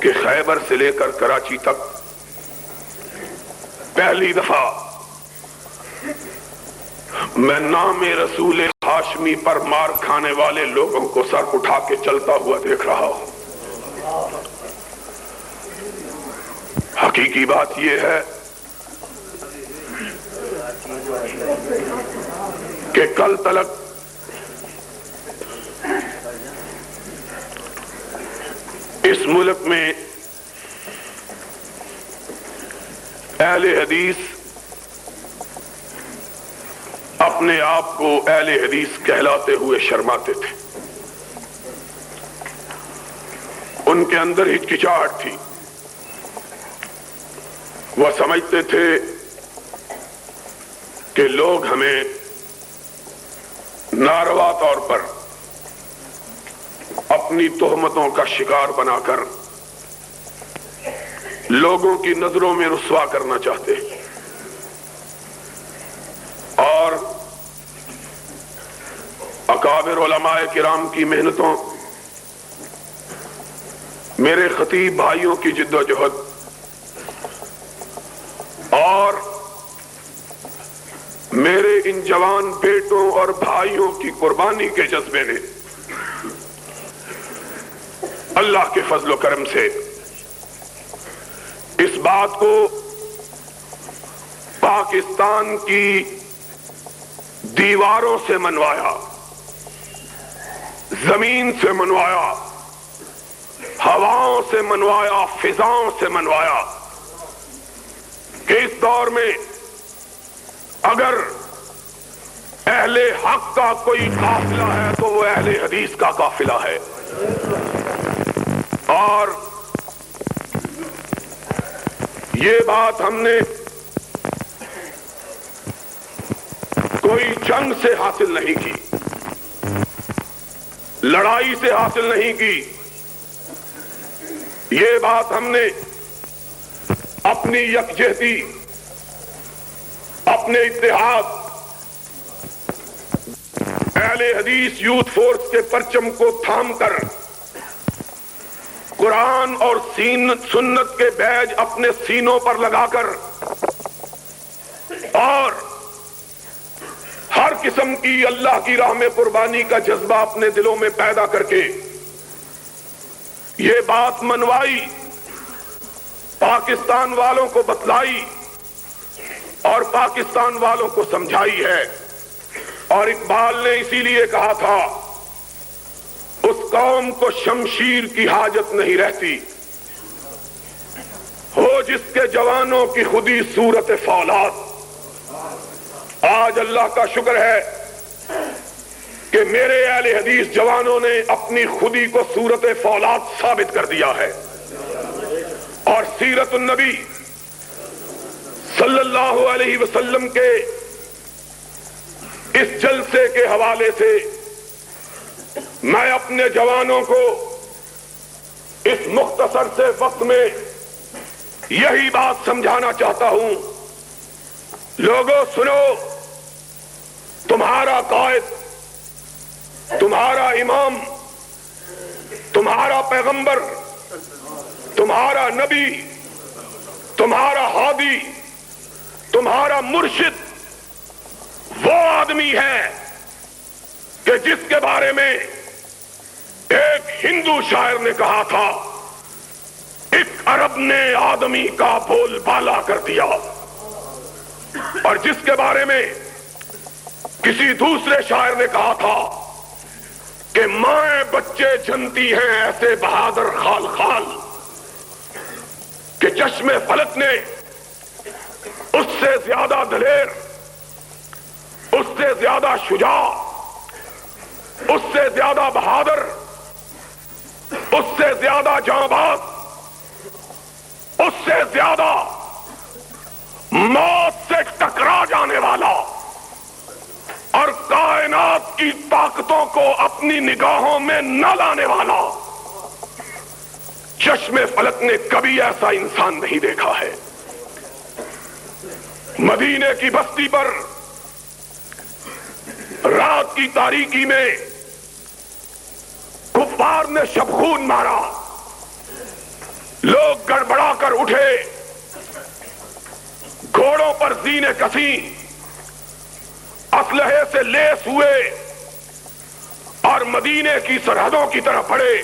کہ خیبر سے لے کر کراچی تک پہلی دفعہ میں نام رسول ہاشمی پر مار کھانے والے لوگوں کو سر اٹھا کے چلتا ہوا دیکھ رہا ہوں۔ حقیقی بات یہ ہے کہ کل تلک اس ملک میں اہل حدیث اپنے آپ کو اہل حدیث کہلاتے ہوئے شرماتے تھے۔ ان کے اندر ہچکچاہٹ تھی۔ وہ سمجھتے تھے کہ لوگ ہمیں ناروا طور پر اپنی تہمتوں کا شکار بنا کر لوگوں کی نظروں میں رسوا کرنا چاہتے ہیں، اور اکابر علماء کرام کی محنتوں، میرے خطیب بھائیوں کی جد و جہد اور میرے ان جوان بیٹوں اور بھائیوں کی قربانی کے جذبے نے اللہ کے فضل و کرم سے اس بات کو پاکستان کی دیواروں سے منوایا، زمین سے منوایا، ہواؤں سے منوایا، فضاؤں سے منوایا کہ اس دور میں اگر اہل حق کا کوئی قافلہ ہے تو وہ اہل حدیث کا قافلہ ہے۔ اور یہ بات ہم نے کوئی جنگ سے حاصل نہیں کی، لڑائی سے حاصل نہیں کی، یہ بات ہم نے اپنی یکجہتی، اپنے اتحاد، اہل حدیث یوتھ فورس کے پرچم کو تھام کر، قرآن اور سنت کے بیج اپنے سینوں پر لگا کر، اور ہر قسم کی اللہ کی راہ میں قربانی کا جذبہ اپنے دلوں میں پیدا کر کے یہ بات منوائی، پاکستان والوں کو بتلائی اور پاکستان والوں کو سمجھائی ہے۔ اور اقبال نے اسی لیے کہا تھا، اس قوم کو شمشیر کی حاجت نہیں رہتی، ہو جس کے جوانوں کی خودی صورت فولاد۔ آج اللہ کا شکر ہے کہ میرے اہل حدیث جوانوں نے اپنی خودی کو صورت فولاد ثابت کر دیا ہے، اور سیرت النبی صلی اللہ علیہ وسلم کے اس جلسے کے حوالے سے میں اپنے جوانوں کو اس مختصر سے وقت میں یہی بات سمجھانا چاہتا ہوں، لوگوں سنو، تمہارا قائد، تمہارا امام، تمہارا پیغمبر، تمہارا نبی، تمہارا ہادی، تمہارا مرشد وہ آدمی ہے کہ جس کے بارے میں ایک ہندو شاعر نے کہا تھا، ایک عرب نے آدمی کا بول بالا کر دیا، اور جس کے بارے میں کسی دوسرے شاعر نے کہا تھا کہ مائیں بچے جنتی ہیں ایسے بہادر خال خال، کہ چشم فلک نے اس سے زیادہ دلیر، اس سے زیادہ شجاع، اس سے زیادہ بہادر، اس سے زیادہ جانباز، اس سے زیادہ موت سے ٹکرا جانے والا اور کائنات کی طاقتوں کو اپنی نگاہوں میں نہ لانے والا چشم فلک نے کبھی ایسا انسان نہیں دیکھا ہے۔ مدینے کی بستی پر رات کی تاریکی میں کفار نے شبخون مارا، لوگ گڑبڑا کر اٹھے، گھوڑوں پر زینے کسی، اسلحے سے لیس ہوئے اور مدینے کی سرحدوں کی طرف بڑھے۔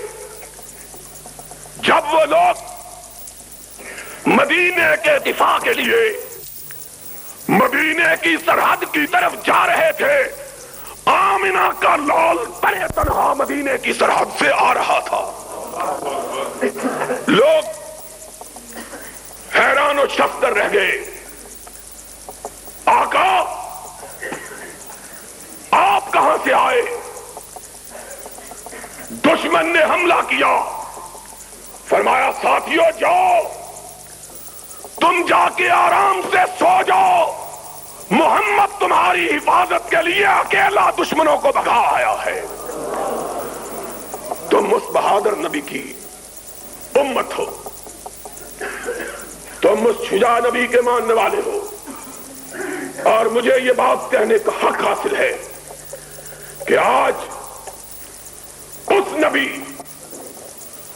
جب وہ لوگ مدینے کے دفاع کے لیے مدینے کی سرحد کی طرف جا رہے تھے، آمنہ کا لال تنہا تنہا مدینے کی سرحد سے آ رہا تھا۔ لوگ حیران و شفتر رہ گئے، آقا آپ کہاں سے آئے؟ دشمن نے حملہ کیا۔ فرمایا ساتھیو جاؤ، تم جا کے آرام سے سو جاؤ، محمد تمہاری حفاظت کے لیے اکیلا دشمنوں کو بھگا آیا ہے۔ تم اس بہادر نبی کی امت ہو، تم اس شجاع نبی کے ماننے والے ہو، اور مجھے یہ بات کہنے کا حق حاصل ہے کہ آج اس نبی،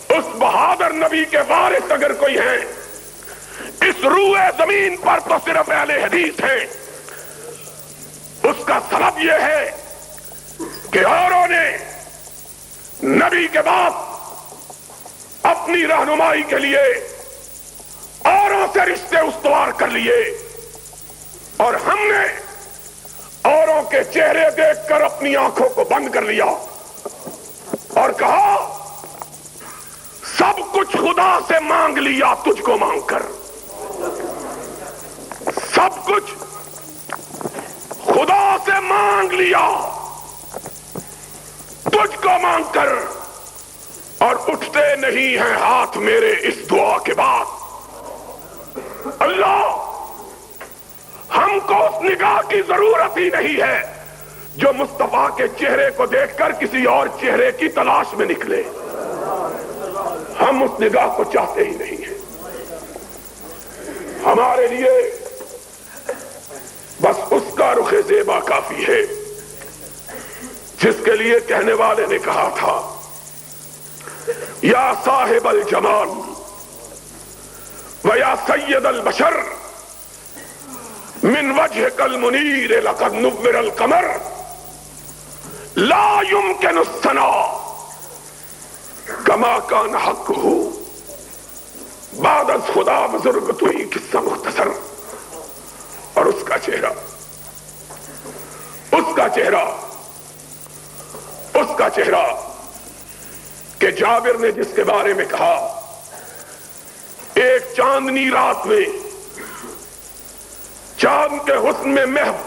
اس بہادر نبی کے وارث اگر کوئی ہیں اس روئے زمین پر تو صرف اہل حدیث ہیں۔ اس کا سبب یہ ہے کہ اوروں نے نبی کے بعد اپنی رہنمائی کے لیے اوروں سے رشتے استوار کر لیے، اور ہم نے اوروں کے چہرے دیکھ کر اپنی آنکھوں کو بند کر لیا اور کہا سب کچھ خدا سے مانگ لیا تجھ کو مانگ کر، سب کچھ خدا سے مانگ لیا تجھ کو مانگ کر، اور اٹھتے نہیں ہیں ہاتھ میرے اس دعا کے بعد۔ اللہ ہم کو اس نگاہ کی ضرورت ہی نہیں ہے جو مصطفیٰ کے چہرے کو دیکھ کر کسی اور چہرے کی تلاش میں نکلے۔ ہم اس نگاہ کو چاہتے ہی نہیں ہیں۔ ہمارے لیے بس اس کا رخ زیبا کافی ہے جس کے لیے کہنے والے نے کہا تھا یا صاحب الجمال و یا سید البشر من وجهك المنیر لقد نور القمر لا يمكن الثناء كما كان حقه بعد از خدا بزرگ تو ہی قصہ مختصر۔ اور اس کا چہرہ، اس کا چہرہ، اس کا چہرہ کہ جابر نے جس کے بارے میں کہا ایک چاندنی رات میں چاند کے حسن میں محو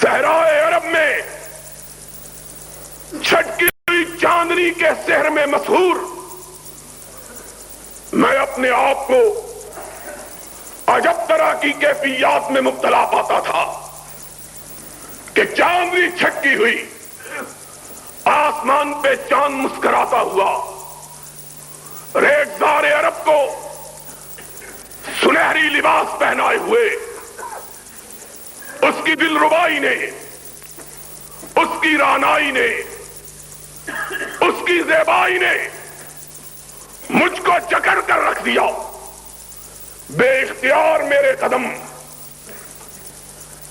صحرائے عرب میں چھٹکی ہوئی چاندنی کے سحر میں مسحور میں اپنے آپ کو عجب طرح کی کیفیات میں مبتلا پاتا تھا کہ چاندنی چھٹکی ہوئی، آسمان پہ چاند مسکراتا ہوا، ریگزار عرب کو سنہری لباس پہنائے ہوئے، اس کی دلربائی نے، اس کی رانائی نے، اس کی زیبائی نے مجھ کو جکڑ کر رکھ دیا۔ بے اختیار میرے قدم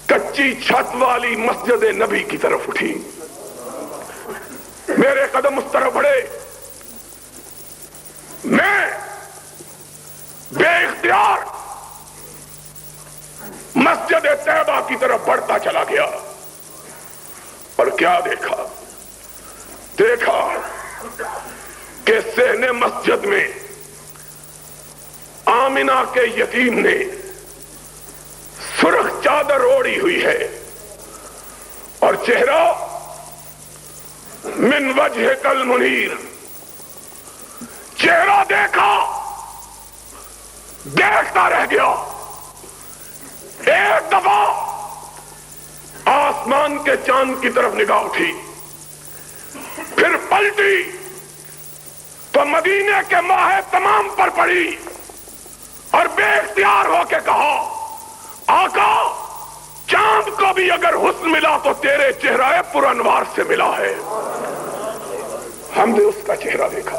کچی چھت والی مسجد نبی کی طرف اٹھی، میرے قدم اس طرف بڑھے، میں بے اختیار مسجد طیبہ کی طرف بڑھتا چلا گیا، اور کیا دیکھا؟ دیکھا کہ صحن مسجد میں آمنہ کے یتیم نے سرخ چادر اوڑھی ہوئی ہے، اور چہرہ من وجهك المنیر، چہرہ دیکھا، دیکھتا رہ گیا۔ ایک دفعہ آسمان کے چاند کی طرف نگاہ اٹھی، پھر پلٹی تو مدینے کے ماہ تمام پر پڑی، اور بے اختیار ہو کے کہا آقا چاند کو بھی اگر حسن ملا تو تیرے چہرہ پر انوار سے ملا ہے۔ ہم نے اس کا چہرہ دیکھا،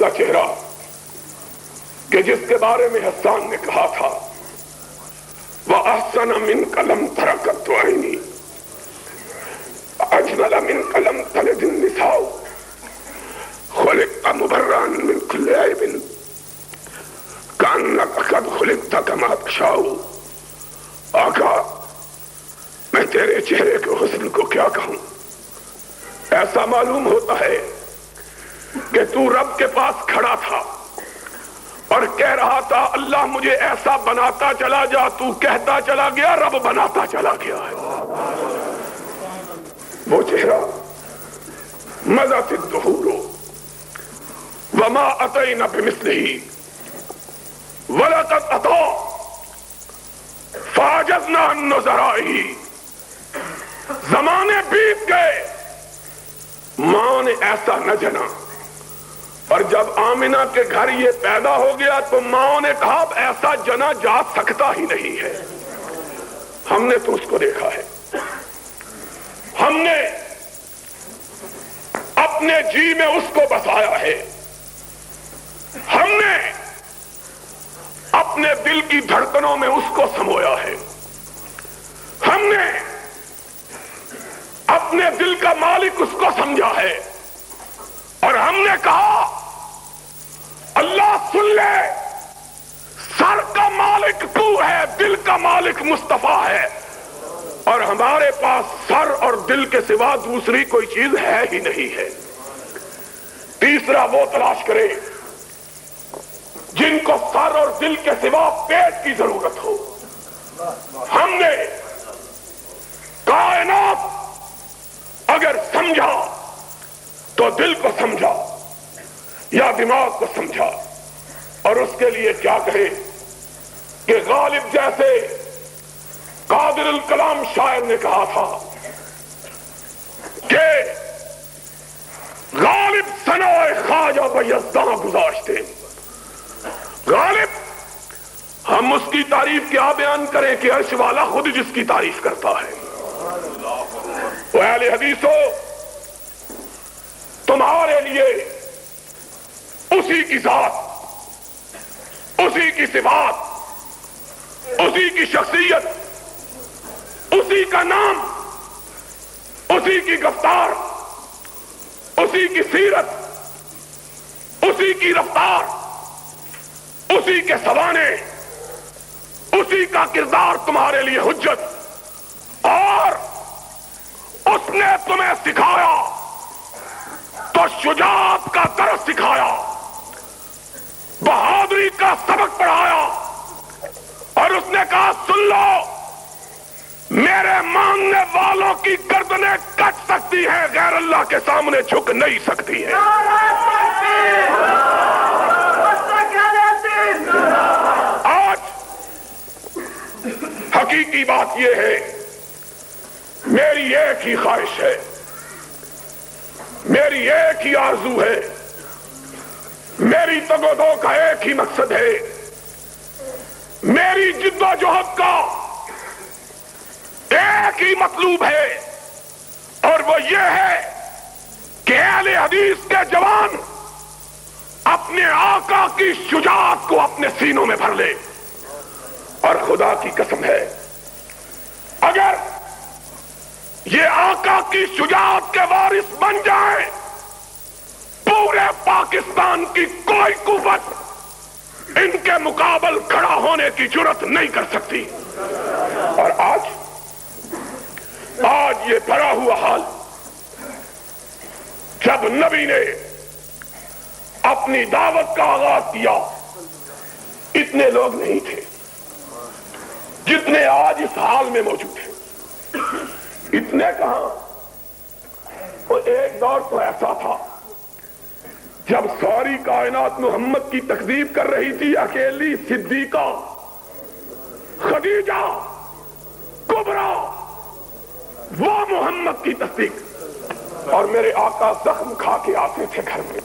کا چہرہ کہ جس کے بارے میں حسان نے کہا تھا وَأَحْسَنَ مِنْكَ لَمْ تَرَ قَطُّ عَيْنِي أَجْمَلَ مِنْكَ لَمْ تَلِدِ النِّسَاءُ خُلِقْتَ مُبَرًّا مِنْ كُلِّ عَيْبٍ كَأَنَّكَ قَدْ خُلِقْتَ كَمَا تَشَاءُ۔ آقا میں تیرے چہرے کے حسن کو کیا کہوں، ایسا معلوم ہوتا ہے کہ تو رب کے پاس کھڑا تھا اور کہہ رہا تھا اللہ مجھے ایسا بناتا چلا جا، تو کہتا چلا گیا رب بناتا چلا گیا ہے۔ وہ چہرہ مزت الدہور وما اتینا بمثلہ ولقد اتی فعجزنا عن نظرائہ۔ زمانے بیت گئے، ماں نے ایسا نہ جنا، اور جب آمنہ کے گھر یہ پیدا ہو گیا تو ماں نے کہا اب ایسا جنا جا سکتا ہی نہیں ہے۔ ہم نے تو اس کو دیکھا ہے، ہم نے اپنے جی میں اس کو بسایا ہے، ہم نے اپنے دل کی دھڑکنوں میں اس کو سمویا ہے، ہم نے اپنے دل کا مالک اس کو سمجھا ہے، اور ہم نے کہا اللہ سن لے، سر کا مالک تو ہے، دل کا مالک مصطفیٰ ہے، اور ہمارے پاس سر اور دل کے سوا دوسری کوئی چیز ہے ہی نہیں ہے۔ تیسرا وہ تلاش کرے جن کو سر اور دل کے سوا پیٹ کی ضرورت ہو۔ ہم نے کائنات اگر سمجھا تو دل کو سمجھا یا دماغ کو سمجھا، اور اس کے لیے کیا کہے کہ غالب جیسے قادر الکلام شاعر نے کہا تھا کہ غالب ثنائے خواجہ بیزداں گذاشتے۔ غالب ہم اس کی تعریف کیا بیان کریں کہ عرش والا خود جس کی تعریف کرتا ہے۔ وہ اہل حدیثو، تمہارے لیے اسی کی ذات، اسی کی صفات، اسی کی شخصیت، اسی کا نام، اسی کی گفتار، اسی کی سیرت، اسی کی رفتار، اسی کے سوانح، اسی کا کردار تمہارے لیے حجت، اور اس نے تمہیں سکھایا تو شجاعت کا درس سکھایا، بہادری کا سبق پڑھایا، اور اس نے کہا سن لو، میرے ماننے والوں کی گردنیں کٹ سکتی ہیں، غیر اللہ کے سامنے جھک نہیں سکتی ہیں۔ آج حقیقی بات یہ ہے، میری ایک ہی خواہش ہے، میری ایک ہی آرزو ہے، میری تگ و دو کا ایک ہی مقصد ہے، میری جد و جہد کا ایک ہی مطلوب ہے، اور وہ یہ ہے کہ اہل حدیث کے جوان اپنے آقا کی شجاعت کو اپنے سینوں میں بھر لے۔ اور خدا کی قسم ہے، اگر یہ آقا کی شجاعت کے وارث بن جائیں، پورے پاکستان کی کوئی قوت ان کے مقابل کھڑا ہونے کی جرات نہیں کر سکتی۔ اور آج یہ بڑا ہوا حال، جب نبی نے اپنی دعوت کا آغاز کیا، اتنے لوگ نہیں تھے جتنے آج اس حال میں موجود ہیں۔ اتنے کہاں، وہ ایک دور تو ایسا تھا جب ساری کائنات محمد کی تکذیب کر رہی تھی، اکیلی صدیقہ، خدیجہ کبریٰ وہ محمد کی تصدیق، اور میرے آقا زخم کھا کے آتے تھے گھر میں،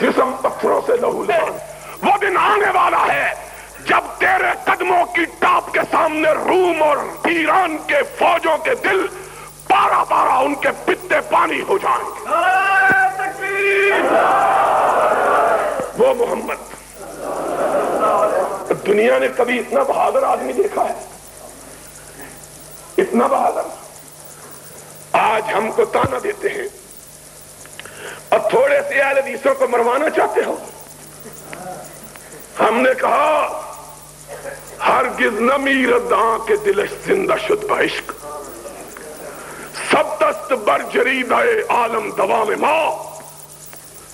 جسم پتھروں سے لہو لہان۔ وہ دن آنے والا ہے جب تیرے قدموں کی ٹاپ کے سامنے روم اور ایران کے فوجوں کے دل پارا پارا ان کے پتے پانی ہو جائیں گے۔ دنیا نے کبھی اتنا بہادر آدمی دیکھا ہے؟ اتنا بہادر؟ آج ہم کو تانا دیتے ہیں اور تھوڑے سے اہل حدیثوں کو مروانا چاہتے ہو. ہم نے کہا ہرگز نہ میرد کے دلش زندہ شد بعشق، سب دست بر جریدہ عالم دوام ماں.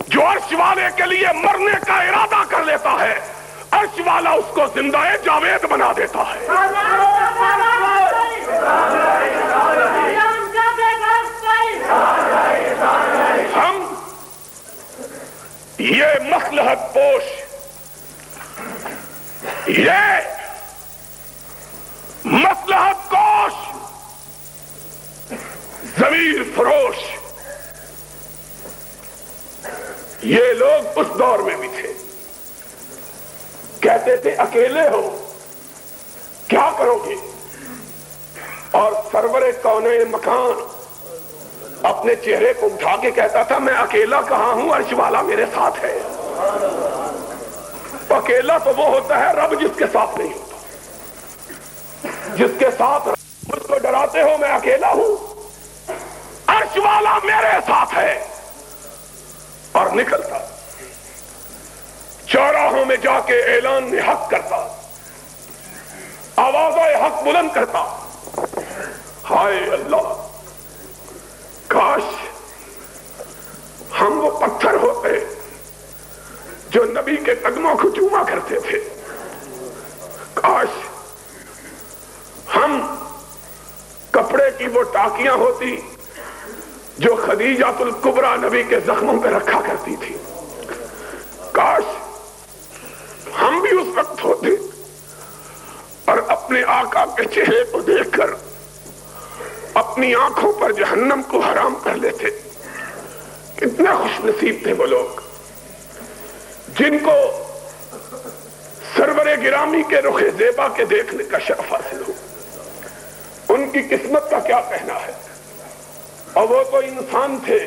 جو عرش والے کے لیے مرنے کا ارادہ کر لیتا ہے، عرش والا اس کو زندہ جاوید بنا دیتا ہے. ہم یہ مصلحت پوش، یہ مصلحت کوش، ضمیر فروش، یہ لوگ اس دور میں بھی تھے. کہتے تھے اکیلے ہو کیا کرو گے؟ اور سرور کونین مکان اپنے چہرے کو اٹھا کے کہتا تھا میں اکیلا کہاں ہوں، عرش والا میرے ساتھ ہے. اکیلا تو وہ ہوتا ہے رب جس کے ساتھ نہیں ہوتا. جس کے ساتھ مجھ کو ڈراتے ہو میں اکیلا ہوں، عرش والا میرے ساتھ ہے. اور نکلتا چوراہوں میں جا کے اعلان حق کرتا، آواز حق بلند کرتا. ہائے اللہ، کاش ہم وہ پتھر ہوتے جو نبی کے قدموں کو چوما کرتے تھے. کاش ہم کپڑے کی وہ ٹاکیاں ہوتی جو خدیجۃ الکبریٰ نبی کے زخموں پہ رکھا کرتی تھی. کاش ہم بھی اس وقت ہوتے اور اپنے آقا کے چہرے کو دیکھ کر اپنی آنکھوں پر جہنم کو حرام کر لیتے. کتنے خوش نصیب تھے وہ لوگ جن کو سرور گرامی کے رخ زیبا کے دیکھنے کا شرف حاصل ہو. ان کی قسمت کا کیا کہنا ہے. اور وہ تو انسان تھے،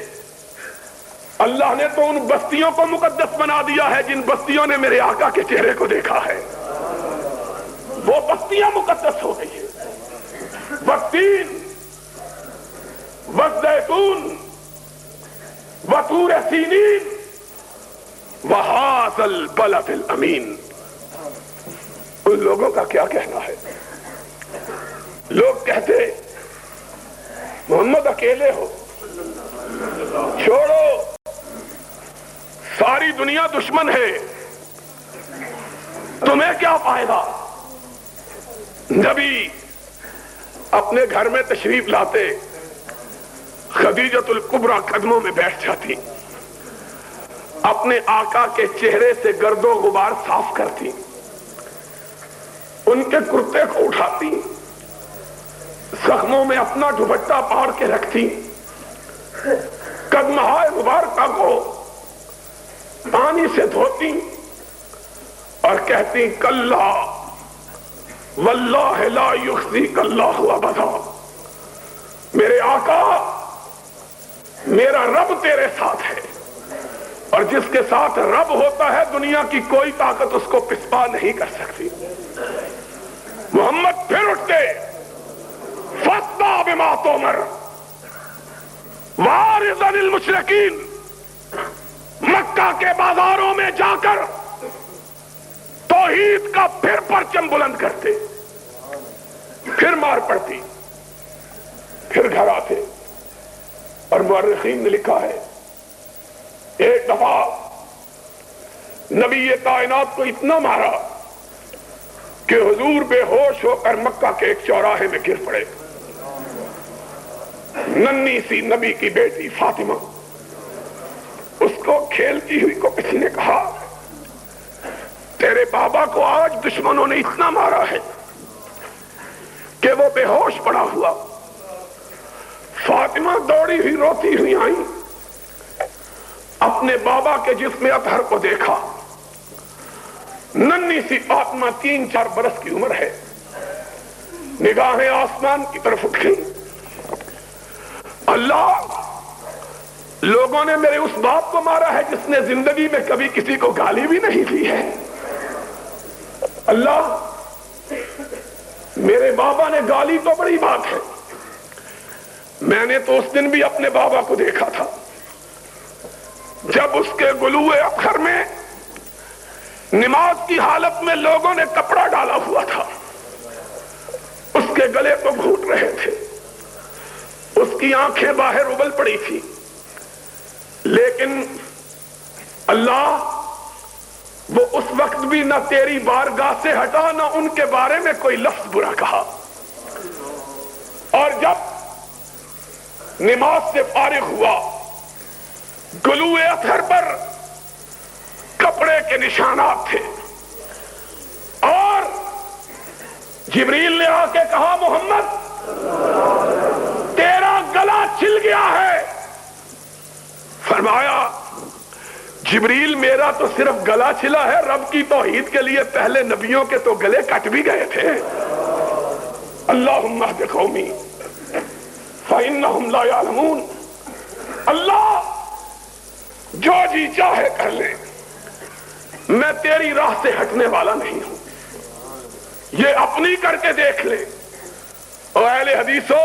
اللہ نے تو ان بستیوں کو مقدس بنا دیا ہے جن بستیوں نے میرے آقا کے چہرے کو دیکھا ہے. وہ بستیاں مقدس ہو گئی ہیں. والتین والزیتون وطور سینین وہذا البلد الامین. ان لوگوں کا کیا کہنا ہے. لوگ کہتے محمد اکیلے ہو، چھوڑو ساری دنیا دشمن ہے، تمہیں کیا فائدہ. نبی اپنے گھر میں تشریف لاتے، خدیجۃ الکبریٰ قدموں میں بیٹھ جاتی، اپنے آقا کے چہرے سے گرد و غبار صاف کرتی، ان کے کرتے کو اٹھاتی، زخموں میں اپنا دوپٹہ پاڑ کے رکھتی، قدمہائے مبارکہ کو پانی سے دھوتی اور کہتی کلا واللہ لا یخزیک اللہ ابدا. میرے آقا میرا رب تیرے ساتھ ہے، اور جس کے ساتھ رب ہوتا ہے دنیا کی کوئی طاقت اس کو پسپا نہیں کر سکتی. محمد پھر اٹھتے، فاصدع بما تؤمر وارض عن المشرکین. مکہ کے بازاروں میں جا کر توحید کا پھر پرچم بلند کرتے، پھر مار پڑتی، پھر گھر آتے. اور مورخین نے لکھا ہے ایک دفعہ نبی کائنات کو اتنا مارا کہ حضور بے ہوش ہو کر مکہ کے ایک چوراہے میں گر پڑے. ننھی سی نبی کی بیٹی فاطمہ، اس کو کھیلتی ہوئی کو کسی نے کہا تیرے بابا کو آج دشمنوں نے اتنا مارا ہے کہ وہ بے ہوش پڑا ہوا. فاطمہ دوڑی ہوئی روتی ہوئی آئی، اپنے بابا کے جسم اطہر کو دیکھا. ننھی سی فاطمہ 3-4 برس کی عمر ہے، نگاہیں آسمان کی طرف اٹھ گئی. اللہ، لوگوں نے میرے اس باپ کو مارا ہے جس نے زندگی میں کبھی کسی کو گالی بھی نہیں دی ہے. اللہ میرے بابا نے گالی تو بڑی بات ہے، میں نے تو اس دن بھی اپنے بابا کو دیکھا تھا جب اس کے گلوئے اکھر میں نماز کی حالت میں لوگوں نے کپڑا ڈالا ہوا تھا، اس کے گلے کو گھونٹ رہے تھے، اس کی آنکھیں باہر ابل پڑی تھی، لیکن اللہ وہ اس وقت بھی نہ تیری بارگاہ سے ہٹا، نہ ان کے بارے میں کوئی لفظ برا کہا۔ اور جب نماز سے فارغ ہوا، گلوئے اطہر پر کپڑے کے نشانات تھے، اور جبریل نے آ کے کہا محمد تیرا گلا چھل گیا ہے۔ فرمایا جبریل میرا تو صرف گلا چھلا ہے، رب کی توحید کے لیے پہلے نبیوں کے تو گلے کٹ بھی گئے تھے۔ اللہم اہد قومی فإنہم لا یعلمون۔ اللہ جو جی چاہے کر لے، میں تیری راہ سے ہٹنے والا نہیں ہوں، یہ اپنی کر کے دیکھ لے۔ او اہل حدیثو،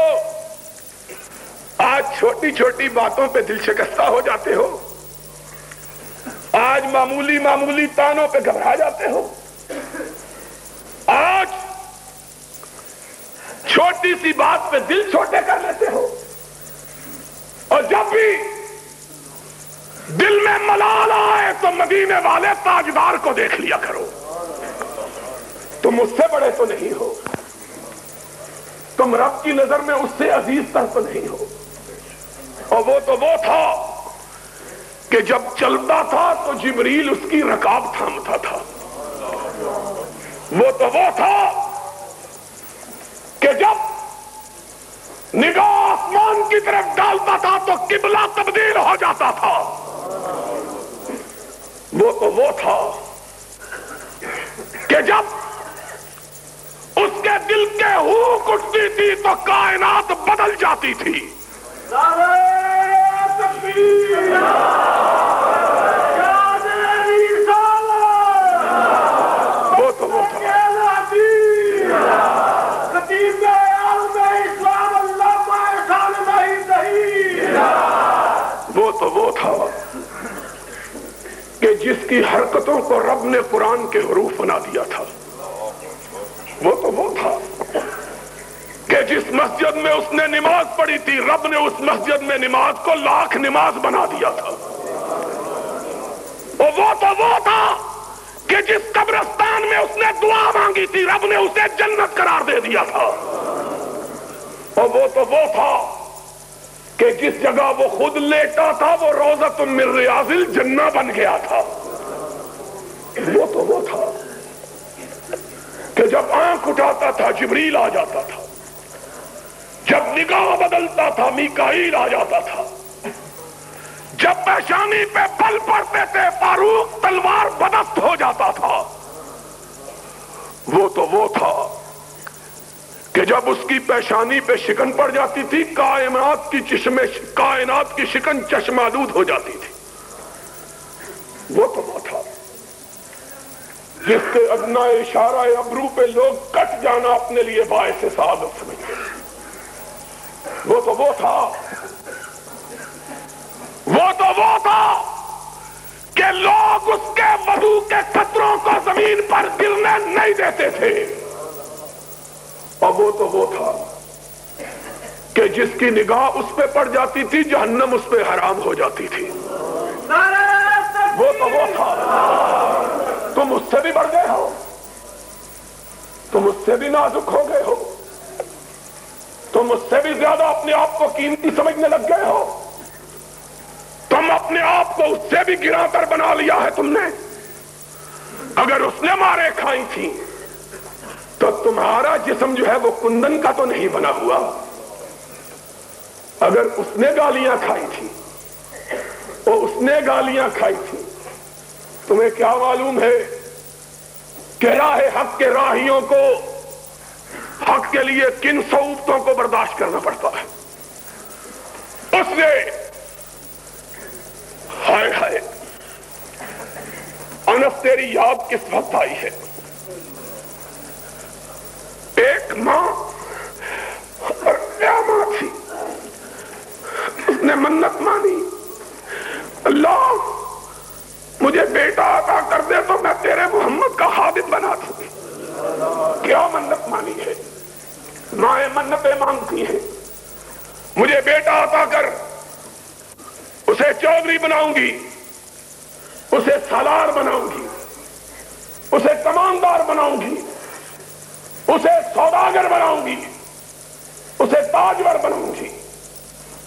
آج چھوٹی چھوٹی باتوں پہ دل شکستہ ہو جاتے ہو، آج معمولی معمولی تانوں پہ گھبرا جاتے ہو، آج چھوٹی سی بات پہ دل چھوٹے کر لیتے ہو، اور جب بھی دل میں ملال آئے تو مدینے والے تاجدار کو دیکھ لیا کرو۔ تم اس سے بڑے تو نہیں ہو، تم رب کی نظر میں اس سے عزیز تر تو نہیں ہو۔ اور وہ تو وہ تھا کہ جب چلتا تھا تو جبریل اس کی رکاب تھامتا تھا، وہ تو وہ تھا کہ جب نگاہ آسمان کی طرف ڈالتا تھا تو قبلہ تبدیل ہو جاتا تھا، وہ تو وہ تھا کہ جب اس کے دل کے ہوک اٹھتی تھی تو کائنات بدل جاتی تھی۔ وہ تو وہ تھا، وہ تو وہ تھا کہ جس کی حرکتوں کو رب نے قرآن کے حروف بنا دیا تھا۔ وہ تو وہ تھا کہ جس مسجد میں اس نے نماز پڑھی تھی، رب نے اس مسجد میں نماز کو لاکھ نماز بنا دیا تھا۔ اور وہ تو وہ تھا کہ جس قبرستان میں اس نے دعا مانگی تھی، رب نے اسے جنت قرار دے دیا تھا۔ اور وہ تو وہ تھا کہ جس جگہ وہ خود لیٹا تھا وہ روضۃ من ریاض الجنہ بن گیا تھا۔ وہ تو وہ تھا کہ جب آنکھ اٹھاتا تھا جبریل آ جاتا تھا، جب نگاہ بدلتا تھا میکائیل آ جاتا تھا، جب پیشانی پہ بل پڑتے تھے فاروق تلوار بدست ہو جاتا تھا۔ وہ تو وہ تھا کہ جب اس کی پیشانی پہ شکن پڑ جاتی تھی کائنات کی شکن چشمالود ہو جاتی تھی۔ وہ تو وہ تھا جس کے ادنا اشارہ ابرو پہ لوگ کٹ جانا اپنے لیے باعث سعادت سمجھتے۔ وہ تو وہ تھا، وہ تو وہ تھا کہ لوگ اس کے وضو کے قطروں کو زمین پر گرنے نہیں دیتے تھے۔ اور وہ تو وہ تھا کہ جس کی نگاہ اس پہ پڑ جاتی تھی جہنم اس پہ حرام ہو جاتی تھی۔ وہ تو وہ تھا، تم اس سے بھی بڑھ گئے ہو، تم اس سے بھی نازک ہو گئے ہو، تم اس سے بھی زیادہ اپنے آپ کو قیمتی سمجھنے لگ گئے ہو، تم اپنے آپ کو اس سے بھی گراں تر بنا لیا ہے تم نے۔ اگر اس نے مارے کھائی تھی تو تمہارا جسم جو ہے وہ کندن کا تو نہیں بنا ہوا۔ اگر اس نے گالیاں کھائی تھی اور اس نے گالیاں کھائی تھی، تمہیں کیا معلوم ہے کہ راہ حق کے راہیوں کو حق کے لیے کن صعوبتوں کو برداشت کرنا پڑتا ہے۔ اس نے ہائے ہائے انس تیری یاد کس وقت آئی ہے؟ ایک ماں اور کیا ماں تھی، اس نے منت مانی، اللہ مجھے بیٹا عطا کر دے تو میں تیرے محمد کا خادم بنا دوں۔ کیا منت مانی ہے، مائیں منتیں مانگتی ہیں، مجھے بیٹا عطا کر، اسے چودھری بناؤں گی، اسے سالار بناؤں گی، اسے کماندار بناؤں گی، اسے سوداگر بناؤں گی، اسے تاجور بناؤں گی۔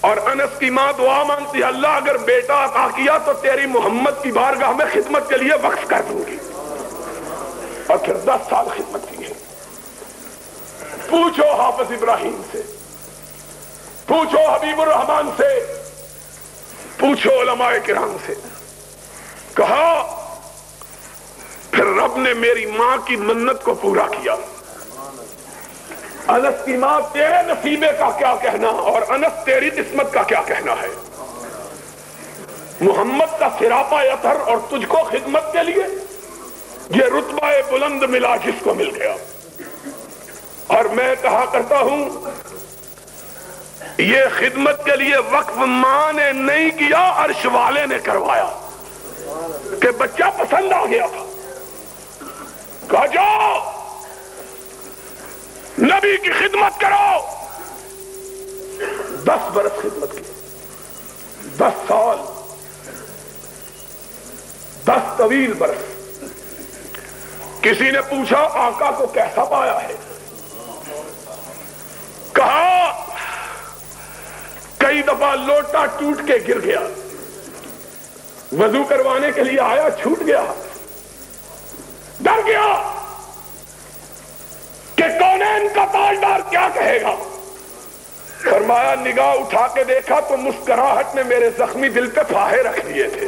اور انس کی ماں دعا مانگتی ہے، اللہ اگر بیٹا عطا کیا تو تیری محمد کی بارگاہ میں خدمت کے لیے وقف کر دوں گی۔ اور پھر 10 سال خدمت کی ہے۔ پوچھو حافظ ابراہیم سے، پوچھو حبیب الرحمان سے، پوچھو علماء کرام سے، کہا پھر رب نے میری ماں کی منت کو پورا کیا۔ انس کی ماں تیرے نصیبے کا کیا کہنا، اور انس تیری قسمت کا کیا کہنا ہے۔ محمد کا سراپا اثر اور تجھ کو خدمت کے لیے یہ رتبہ بلند ملا جس کو مل گیا۔ اور میں کہا کرتا ہوں یہ خدمت کے لیے وقف ماں نے نہیں کیا، عرش والے نے کروایا کہ بچہ پسند آ گیا تھا، کہا جاؤ نبی کی خدمت کرو۔ 10 برس خدمت کی، 10 سال، 10 طویل برس۔ کسی نے پوچھا آقا کو کیسا پایا ہے، کہا کئی دفعہ لوٹا ٹوٹ کے گر گیا، وضو کروانے کے لیے آیا چھوٹ گیا، ڈر گیا کہ کونین کا تاجدار کیا کہے گا۔ فرمایا نگاہ اٹھا کے دیکھا تو مسکراہٹ نے میرے زخمی دل پہ پھاہے رکھ لیے تھے۔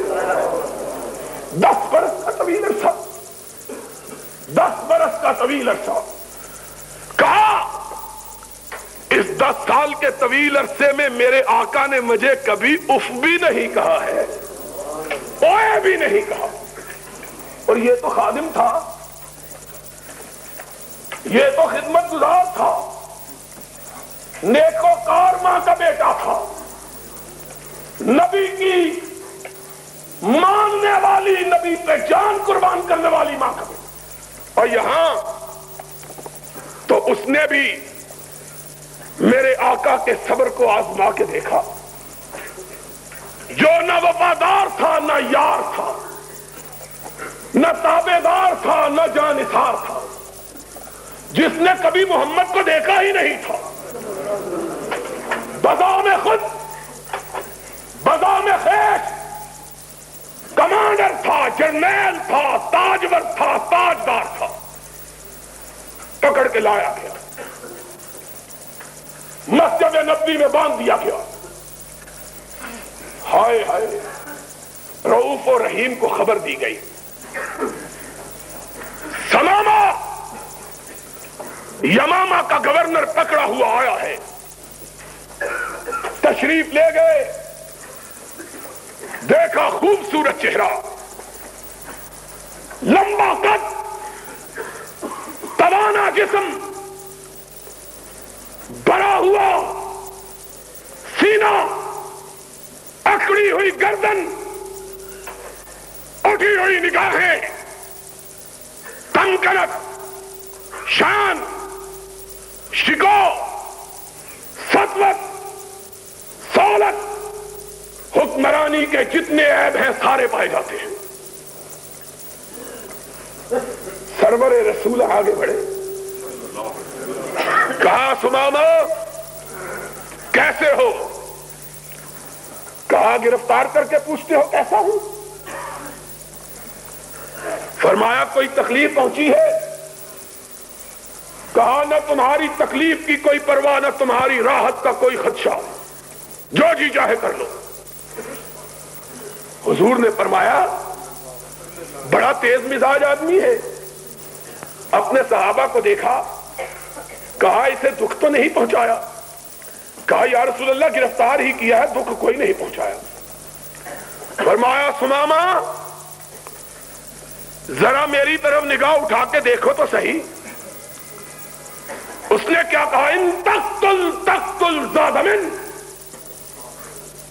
10 برس کا طویل عرصہ، 10 برس کا طویل عرصہ۔ کہا اس 10 سال کے طویل عرصے میں میرے آقا نے مجھے کبھی اف بھی نہیں کہا ہے، اوئے بھی نہیں کہا۔ اور یہ تو خادم تھا، یہ تو خدمت گزار تھا، نیکوکار ماں کا بیٹا تھا، نبی کی ماننے والی، نبی پہ جان قربان کرنے والی ماں کا بیٹا۔ اور یہاں تو اس نے بھی میرے آقا کے صبر کو آزما کے دیکھا، جو نہ وفادار تھا، نہ یار تھا، نہ تابعدار تھا، نہ جانثار تھا، جس نے کبھی محمد کو دیکھا ہی نہیں تھا، بذام خود، بذام خیش کمانڈر تھا، جرنیل تھا، تاجور تھا، تاجدار تھا، پکڑ کے لایا گیا، مسجد نبوی میں باندھ دیا گیا۔ ہائے ہائے، رؤوف و رحیم کو خبر دی گئی، سمامہ یمامہ کا گورنر پکڑا ہوا آیا ہے، تشریف لے گئے، دیکھا خوبصورت چہرہ، لمبا قد، توانا جسم، بڑا ہوا سینہ، اکڑی ہوئی گردن، اٹھی ہوئی نگاہیں، تنگنت، شان، شکو، سطوت، سولت، حکمرانی کے جتنے عیب ہیں سارے پائے جاتے ہیں۔ سرور رسول آگے بڑھے، کہا سمامہ کیسے ہو؟ کہا گرفتار کر کے پوچھتے ہو کیسا ہوں؟ فرمایا کوئی تکلیف پہنچی ہے؟ کہا نہ تمہاری تکلیف کی کوئی پرواہ، نہ تمہاری راحت کا کوئی خدشہ، جو جی چاہے کر لو۔ حضور نے فرمایا بڑا تیز مزاج آدمی ہے، اپنے صحابہ کو دیکھا، کہا اسے دکھ تو نہیں پہنچایا؟ کہا یا رسول اللہ گرفتار ہی کیا ہے، دکھ کوئی نہیں پہنچایا۔ فرمایا سمامہ ذرا میری طرف نگاہ اٹھا کے دیکھو تو صحیح، اس نے کیا کہا؟ ان تقتل ذا دم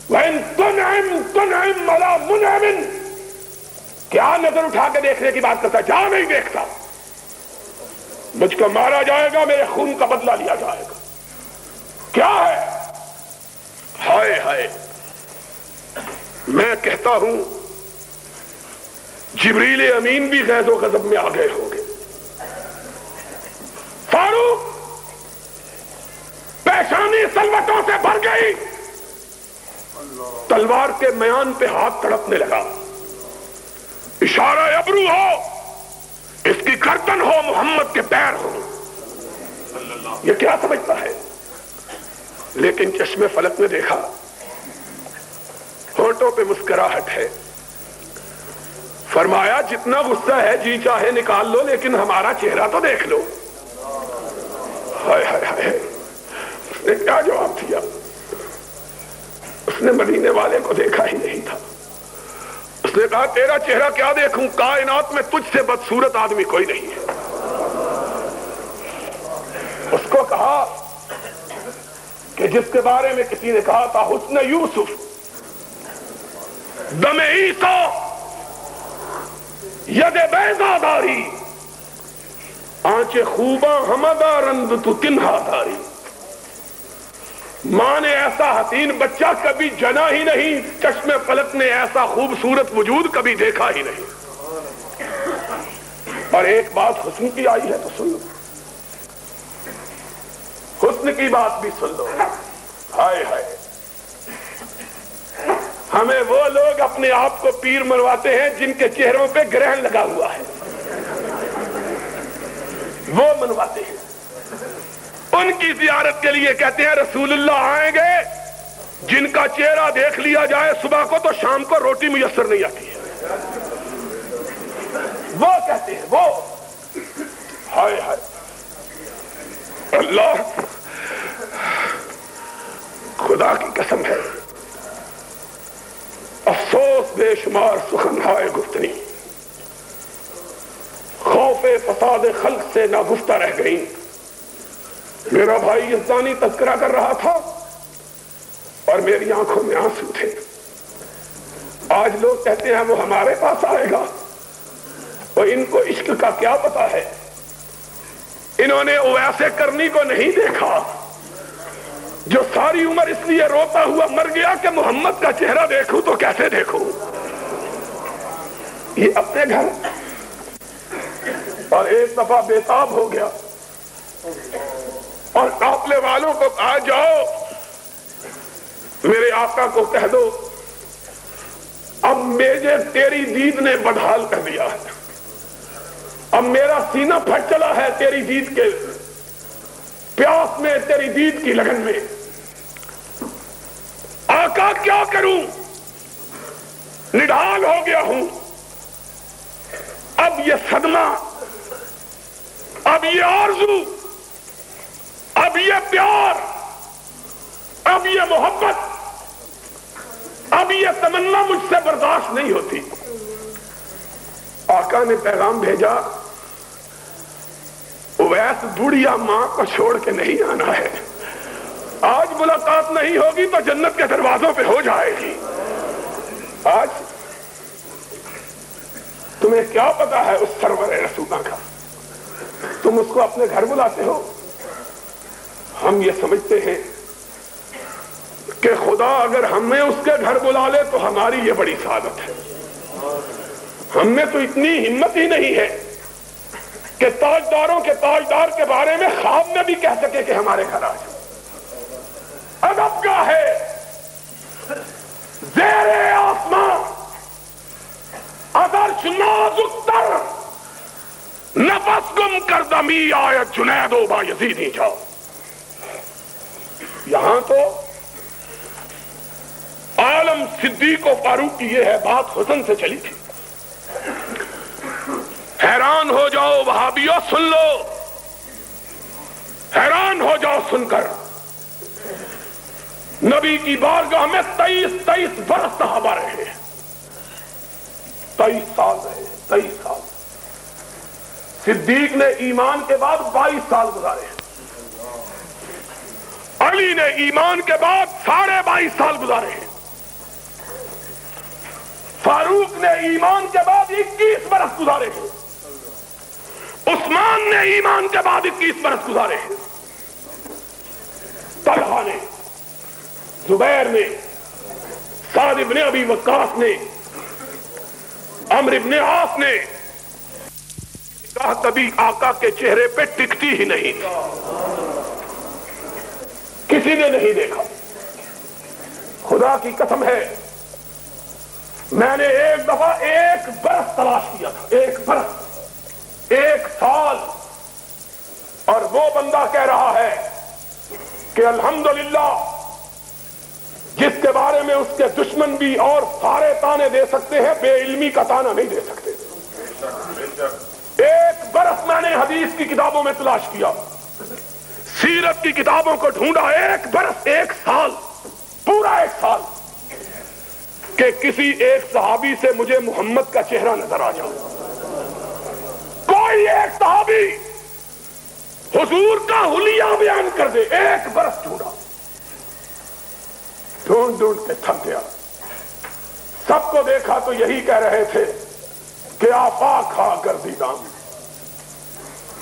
وان تنعم علی منعم. کیا نظر اٹھا کے دیکھنے کی بات کرتا؟ جا نہیں دیکھتا. مجھ کو مارا جائے گا، میرے خون کا بدلہ لیا جائے گا. کیا ہے؟ ہائے ہائے. میں کہتا ہوں جبریل امین بھی غیظ و غضب میں آ گئے ہوں گے. فاروق پیشانی سلوٹوں سے بھر گئی، تلوار کے میان پہ ہاتھ تڑپنے لگا. اشارہ ابرو ہو، اس کی گردن ہو، محمد کے پیر ہو. یہ کیا سمجھتا ہے؟ لیکن چشم فلک نے دیکھا، ہونٹوں پہ مسکراہٹ ہے. فرمایا جتنا غصہ ہے جی چاہے نکال لو، لیکن ہمارا چہرہ تو دیکھ لو. ہائے ہائے ہائے. اس نے کیا جواب دیا؟ اس نے مدینے والے کو دیکھا ہی نہیں تھا. اس نے کہا تیرا چہرہ کیا دیکھوں، کائنات میں تجھ سے بدصورت آدمی کوئی نہیں ہے. اس کو کہا کہ جس کے بارے میں کسی نے کہا تھا حسن یوسف دم عیسیٰ ید بیضا داری، آنچ خوباں ہمدا رند تو تنہا داری. ماں نے ایسا حسین بچہ کبھی جنا ہی نہیں، چشم فلک نے ایسا خوبصورت وجود کبھی دیکھا ہی نہیں. اور ایک بات حسن کی آئی ہے تو سن لو، حسن کی بات بھی سن لو. ہائے ہائے. ہمیں وہ لوگ اپنے آپ کو پیر منواتے ہیں جن کے چہروں پہ گرہن لگا ہوا ہے، وہ منواتے ہیں. ان کی زیارت کے لیے کہتے ہیں رسول اللہ آئیں گے، جن کا چہرہ دیکھ لیا جائے صبح کو تو شام کو روٹی میسر نہیں آتی ہے. وہ کہتے ہیں وہ. ہائے ہائے. اللہ خدا کی قسم ہے، افسوس بے شمار سخن ہائے گفتنی خوف فساد خلق سے ناگفتہ رہ گئی. میرا بھائی یزدانی تذکرہ کر رہا تھا اور میری آنکھوں میں آنسو تھے. آج لوگ کہتے ہیں وہ ہمارے پاس آئے گا، اور ان کو عشق کا کیا پتا ہے. انہوں نے ویسے کرنی کو نہیں دیکھا جو ساری عمر اس لیے روتا ہوا مر گیا کہ محمد کا چہرہ دیکھوں تو کیسے دیکھوں. یہ اپنے گھر اور ایک دفعہ بےتاب ہو گیا اور قافلے والوں کو کہا جاؤ میرے آقا کو کہہ دو اب مجھے تیری دید نے بدحال کر دیا ہے، اب میرا سینہ پھٹ چلا ہے تیری دید کے پیاس میں، تیری دید کی لگن میں. آقا کیا کروں، نڈھال ہو گیا ہوں. اب یہ صدمہ، اب یہ آرزو، اب یہ پیار، اب یہ محبت، اب یہ تمنا مجھ سے برداشت نہیں ہوتی. آقا نے پیغام بھیجا اویس بڑھیا ماں کو چھوڑ کے نہیں آنا ہے. آج ملاقات نہیں ہوگی تو جنت کے دروازوں پہ ہو جائے گی. آج تمہیں کیا پتا ہے اس سرور رسولہ کا، تم اس کو اپنے گھر بلاتے ہو. ہم یہ سمجھتے ہیں کہ خدا اگر ہمیں اس کے گھر بلا لے تو ہماری یہ بڑی سعادت ہے. ہم میں تو اتنی ہمت ہی نہیں ہے کہ تاجداروں کے تاجدار کے بارے میں خواب میں بھی کہہ سکے کہ ہمارے گھر آ جاؤ. ادب کیا ہے زیر آسمان عرش نازک تر نفس گم کر دمی آیت جنید و با یزیدی جاؤ. یہاں تو عالم صدیق و فاروق کی یہ ہے بات حسن سے چلی تھی. حیران ہو جاؤ وہابیو سن لو، حیران ہو جاؤ سن کر. نبی کی بارگاہ میں 23 برس صحابہ رہے، 23 سال رہے، 23 سال. صدیق نے ایمان کے بعد 22 سال گزارے. علی نے ایمان کے بعد 22.5 سال گزارے ہیں، فاروق نے ایمان کے بعد 21 برس گزارے ہیں، عثمان نے ایمان کے بعد 21 برس گزارے ہیں، طلحہ نے، زبیر نے، سعد ابن ابی وقاص نے، عمرو ابن عاص نے کہا کبھی آقا کے چہرے پہ ٹکتی ہی نہیں، کسی نے نہیں دیکھا۔ خدا کی قسم ہے، میں نے ایک دفعہ 1 برس تلاش کیا تھا، 1 برس، 1 سال، اور وہ بندہ کہہ رہا ہے کہ الحمدللہ جس کے بارے میں اس کے دشمن بھی اور سارے تانے دے سکتے ہیں، بے علمی کا تانا نہیں دے سکتے۔ 1 برس میں نے حدیث کی کتابوں میں تلاش کیا، سیرت کی کتابوں کو ڈھونڈا، 1 برس، 1 سال، پورا 1 سال، کہ کسی ایک صحابی سے مجھے محمد کا چہرہ نظر آ جائے، کوئی ایک صحابی حضور کا حلیہ بیان کر دے۔ 1 برس ڈھونڈا، ڈھونڈ کے تھک گیا۔ سب کو دیکھا تو یہی کہہ رہے تھے کہ آفاق کھا گردیدام،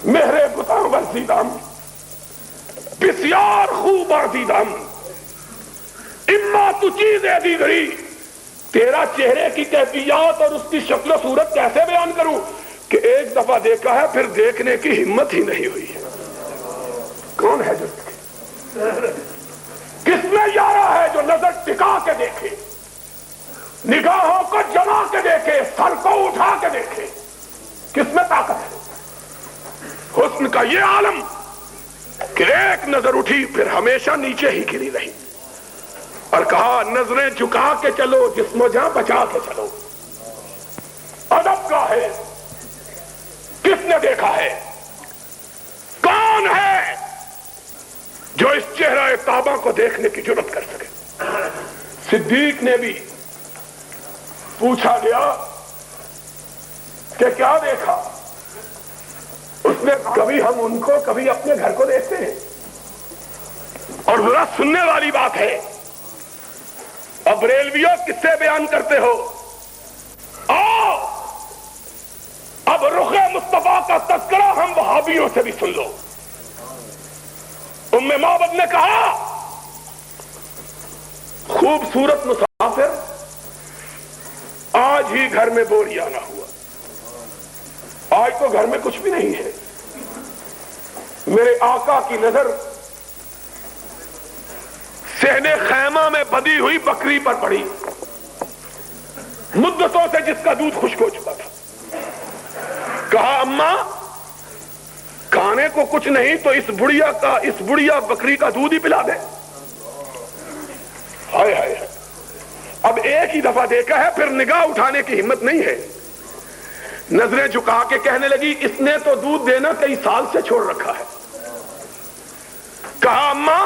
مہرے بتاں ورزیدام، بسیار خوب آزیدام، اما تو چیزیں دیگری۔ تیرا چہرے کی کیفیات اور اس کی شکل و صورت کیسے بیان کروں کہ 1 دفعہ دیکھا ہے پھر دیکھنے کی ہمت ہی نہیں ہوئی ہے۔ کون ہے جو کس میں یارا ہے جو نظر ٹکا کے دیکھے، نگاہوں کو جما کے دیکھے، سر کو اٹھا کے دیکھے؟ کس میں طاقت ہے؟ حسن کا یہ عالم کہ 1 نظر اٹھی پھر ہمیشہ نیچے ہی گری رہی، اور کہا نظریں جھکا کے چلو، جسم و جاں بچا کے چلو۔ ادب کا ہے، کس نے دیکھا ہے؟ کون ہے جو اس چہرہ طابہ کو دیکھنے کی جرات کر سکے؟ صدیق نے بھی پوچھا گیا کہ کیا دیکھا؟ اس نے کبھی ہم ان کو، کبھی اپنے گھر کو دیکھتے ہیں۔ اور ذرا سننے والی بات ہے، اب ریلویوں کس سے بیان کرتے ہو؟ آؤ اب رخ مصطفیٰ کا تذکرہ ہم وہابیوں سے بھی سن لو۔ ام معبد نے کہا خوبصورت مسافر آج ہی گھر میں بوریا نہ ہوا، آج تو گھر میں کچھ بھی نہیں ہے۔ میرے آقا کی نظر صحن خیمہ میں بدی ہوئی بکری پر پڑی، مدتوں سے جس کا دودھ خشک ہو چکا تھا۔ کہا اماں کھانے کو کچھ نہیں تو اس بڑھیا بکری کا دودھ ہی پلا دے۔ ہائے ہائے، اب 1 ہی دفعہ دیکھا ہے پھر نگاہ اٹھانے کی ہمت نہیں ہے۔ نظریں جھکا کے کہنے لگی اس نے تو دودھ دینا کئی سال سے چھوڑ رکھا ہے۔ کہا اماں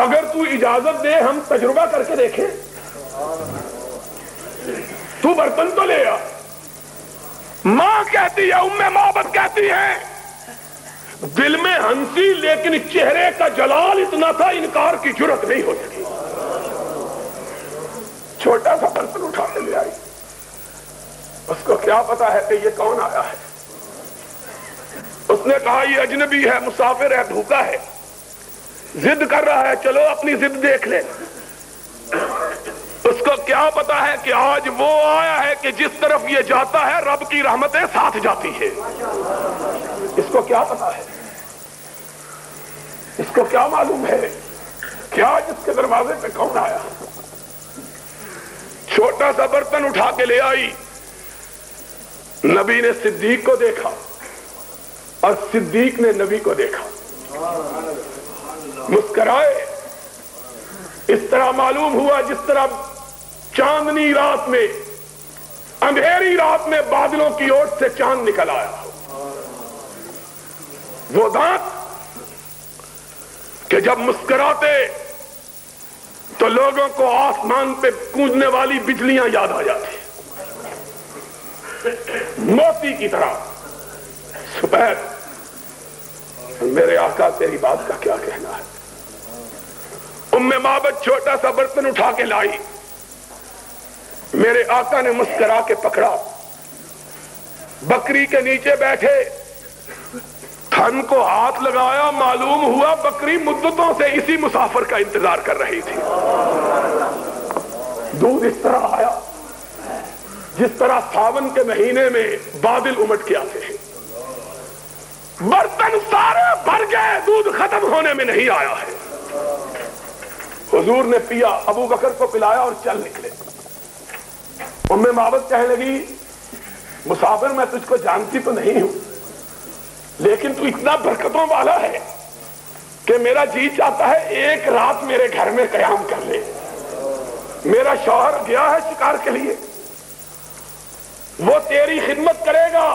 اگر تو اجازت دے ہم تجربہ کر کے دیکھیں، تو برتن تو لے آ۔ ماں کہتی ہے، ام معبد کہتی ہے، دل میں ہنسی لیکن چہرے کا جلال اتنا تھا انکار کی جرت نہیں ہو سکی۔ چھوٹا سا برتن اٹھا کے لے آئی، اس کو کیا پتا ہے کہ یہ کون آیا ہے؟ اس نے کہا یہ اجنبی ہے، مسافر ہے، بھوکا ہے، ضد کر رہا ہے، چلو اپنی ضد دیکھ لے۔ اس کو کیا پتا ہے کہ آج وہ آیا ہے کہ جس طرف یہ جاتا ہے رب کی رحمتیں ساتھ جاتی ہے۔ اس کو کیا پتا ہے؟ اس کو کیا معلوم ہے کہ آج اس کے دروازے پہ کون آیا؟ چھوٹا سا برتن اٹھا کے لے آئی۔ نبی نے صدیق کو دیکھا اور صدیق نے نبی کو دیکھا، مسکرائے۔ اس طرح معلوم ہوا جس طرح چاندنی رات میں، اندھیری رات میں بادلوں کی اوٹ سے چاند نکل آیا۔ وہ دانت کہ جب مسکراتے تو لوگوں کو آسمان پہ گونجنے والی بجلیاں یاد آ جاتی، موتی کی طرح سفید میرے آقا تیری بات کا کیا کہنا ہے؟ معبد چھوٹا سا برتن اٹھا کے لائی، میرے آقا نے مسکرا کے پکڑا، بکری کے نیچے بیٹھے، تھن کو ہاتھ لگایا، معلوم ہوا بکری مدتوں سے اسی مسافر کا انتظار کر رہی تھی۔ دودھ اس طرح آیا جس طرح ساون کے مہینے میں بادل امٹ کے آتے ہیں، برتن سارے بھر گئے، دودھ ختم ہونے میں نہیں آیا ہے۔ حضور نے پیا، ابو بکر کو پلایا اور چل نکلے۔ معبد کہنے لگی مسافر میں تجھ کو جانتی تو نہیں ہوں، لیکن تو اتنا برکتوں والا ہے کہ میرا جی چاہتا ہے ایک رات میرے گھر میں قیام کر لے۔ میرا شوہر گیا ہے شکار کے لیے، وہ تیری خدمت کرے گا،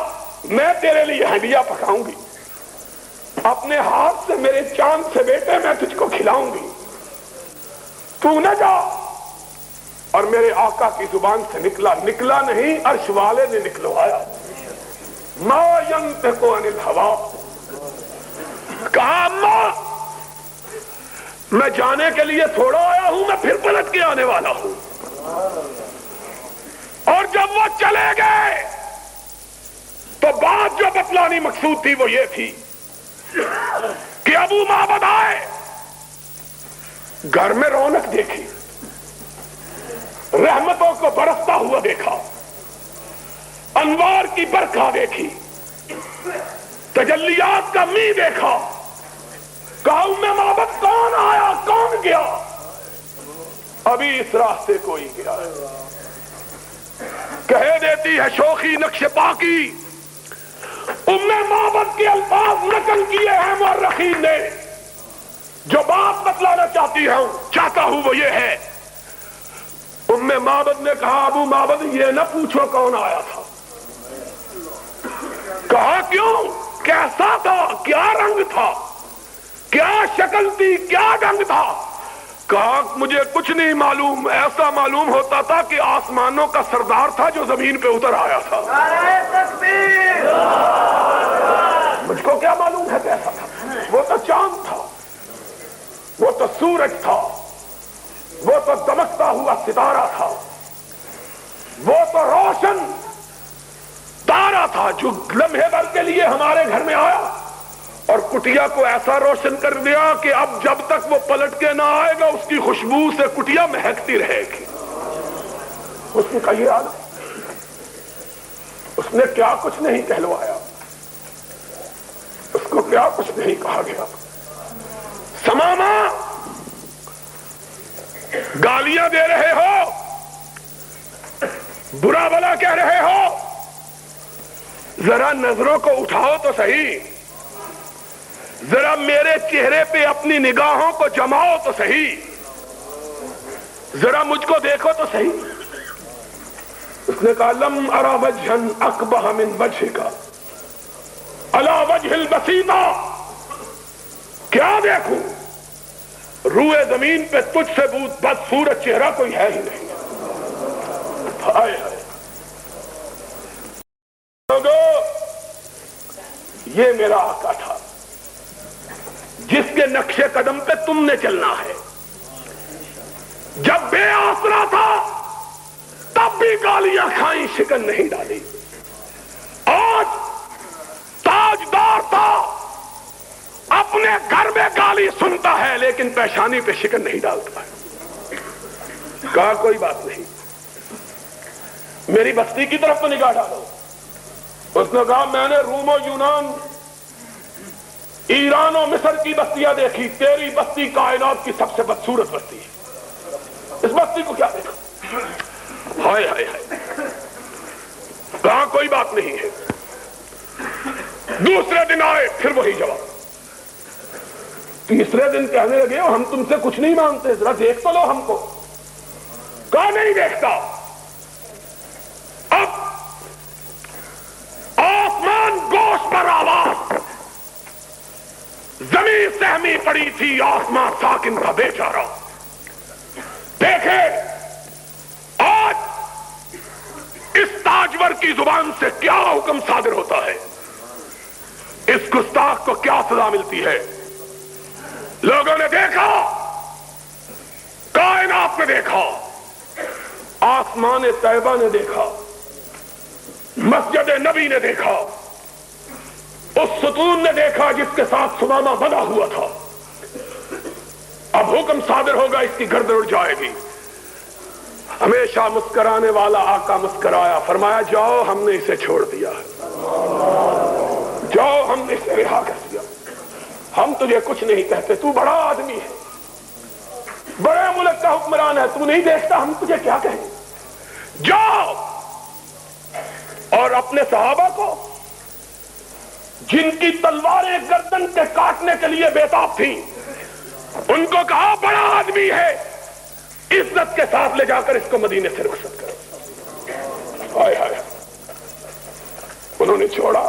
میں تیرے لیے ہدیہ پکاؤں گی، اپنے ہاتھ سے میرے چاند سے بیٹے میں تجھ کو کھلاؤں گی، تو نہ جا۔ اور میرے آقا کی زبان سے نکلا نہیں، عرش والے نے نکلوایا، ما ينطق عن الهوى، کہا اماں میں جانے کے لیے تھوڑا آیا ہوں، میں پھر پلٹ کے آنے والا ہوں۔ اور جب وہ چلے گئے تو بات جو بتلانی مقصود تھی وہ یہ تھی کہ ابو معبد آئے، گھر میں رونق دیکھی، رحمتوں کو برستا ہوا دیکھا، انوار کی برکھا دیکھی، تجلیات کا می دیکھا، کہا معبد کون آیا کون گیا؟ ابھی اس راستے کوئی گیا ہے۔ کہہ دیتی ہے شوخی نقش پاکی، معبد کے الفاظ نقل کیے ہیں مورخین نے، جو بات بتلانا چاہتا ہوں وہ یہ ہے، معبد نے کہا ابو معبد یہ نہ پوچھو کون آیا تھا۔ کہا کیوں؟ کیسا تھا؟ کیا رنگ تھا؟ کیا شکل تھی؟ کیا ڈنگ تھا؟ کہا مجھے کچھ نہیں معلوم، ایسا معلوم ہوتا تھا کہ آسمانوں کا سردار تھا جو زمین پہ اتر آیا تھا۔ مجھ کو کیا معلوم ہے کیسا تھا؟ وہ تو چاند تھا، وہ تو سورج تھا، وہ تو دمکتا ہوا ستارہ تھا، وہ تو روشن تارا تھا جو لمحے بھر کے لیے ہمارے گھر میں آیا اور کٹیا کو ایسا روشن کر دیا کہ اب جب تک وہ پلٹ کے نہ آئے گا اس کی خوشبو سے کٹیا مہکتی رہے گی۔ اس نے کہا یہ حال، اس نے کیا کچھ نہیں کہلوایا، اس کو کیا کچھ نہیں کہا گیا۔ سماما گالیاں دے رہے ہو، برا بلا کہہ رہے ہو، ذرا نظروں کو اٹھاؤ تو صحیح، ذرا میرے چہرے پہ اپنی نگاہوں کو جماؤ تو صحیح، ذرا مجھ کو دیکھو تو صحیح۔ اس نے کہا لم ارى وجها اقبح من وجهك على وجه البسيطة، کیا دیکھوں، روئے زمین پہ تجھ سے بدصورت چہرہ کوئی ہے ہی نہیں۔ ہائے ہائے یہ میرا آقا تھا جس کے نقش قدم پہ تم نے چلنا ہے۔ جب بے آسرا تھا تب بھی گالیاں کھائیں، شکن نہیں ڈالی۔ آج تاجدار تھا، اپنے گھر میں گالی سنتا ہے لیکن پیشانی پہ شکن نہیں ڈالتا ہے۔ کہا کوئی بات نہیں، میری بستی کی طرف تو نگاہ ڈالو۔ اس نے کہا میں نے روم و یونان، ایران و مصر کی بستیاں دیکھی، تیری بستی کائنات کی سب سے بدصورت بستی ہے، اس بستی کو کیا دیکھا؟ ہائے ہائے ہائے۔ کہا کوئی بات نہیں ہے۔ دوسرے دن آئے، پھر وہی جواب۔ تیسرے دن کہنے لگے ہم تم سے کچھ نہیں مانتے، ذرا دیکھ تو لو ہم کو۔ کہا نہیں دیکھتا۔ اب آسمان گوش پر آواز، زمین سہمی پڑی تھی، آسمان ساکن تھا بیچارہ۔ دیکھے آج اس تاجور کی زبان سے کیا حکم صادر ہوتا ہے۔ اس گستاخ کو کیا سزا ملتی ہے؟ لوگوں نے دیکھا، کائنات نے دیکھا، آسمان طیبہ نے دیکھا، مسجد نبی نے دیکھا، اس ستون نے دیکھا جس کے ساتھ ثمامہ بنا ہوا تھا۔ اب حکم صادر ہوگا، اس کی گردن اڑ جائے گی۔ ہمیشہ مسکرانے والا آقا مسکرایا، فرمایا جاؤ ہم نے اسے چھوڑ دیا، جاؤ ہم نے اسے رہا کر دیا، ہم تجھے کچھ نہیں کہتے، تو بڑا آدمی ہے، بڑے ملک کا حکمران ہے، تو نہیں دیکھتا ہم تجھے کیا کہیں؟ جاؤ۔ اور اپنے صحابہ کو جن کی تلواریں گردن کے کاٹنے کے لیے بےتاب تھیں، ان کو کہا بڑا آدمی ہے، عزت کے ساتھ لے جا کر اس کو مدینے سے رخصت کرو۔ ہائے ہائے، انہوں نے چھوڑا۔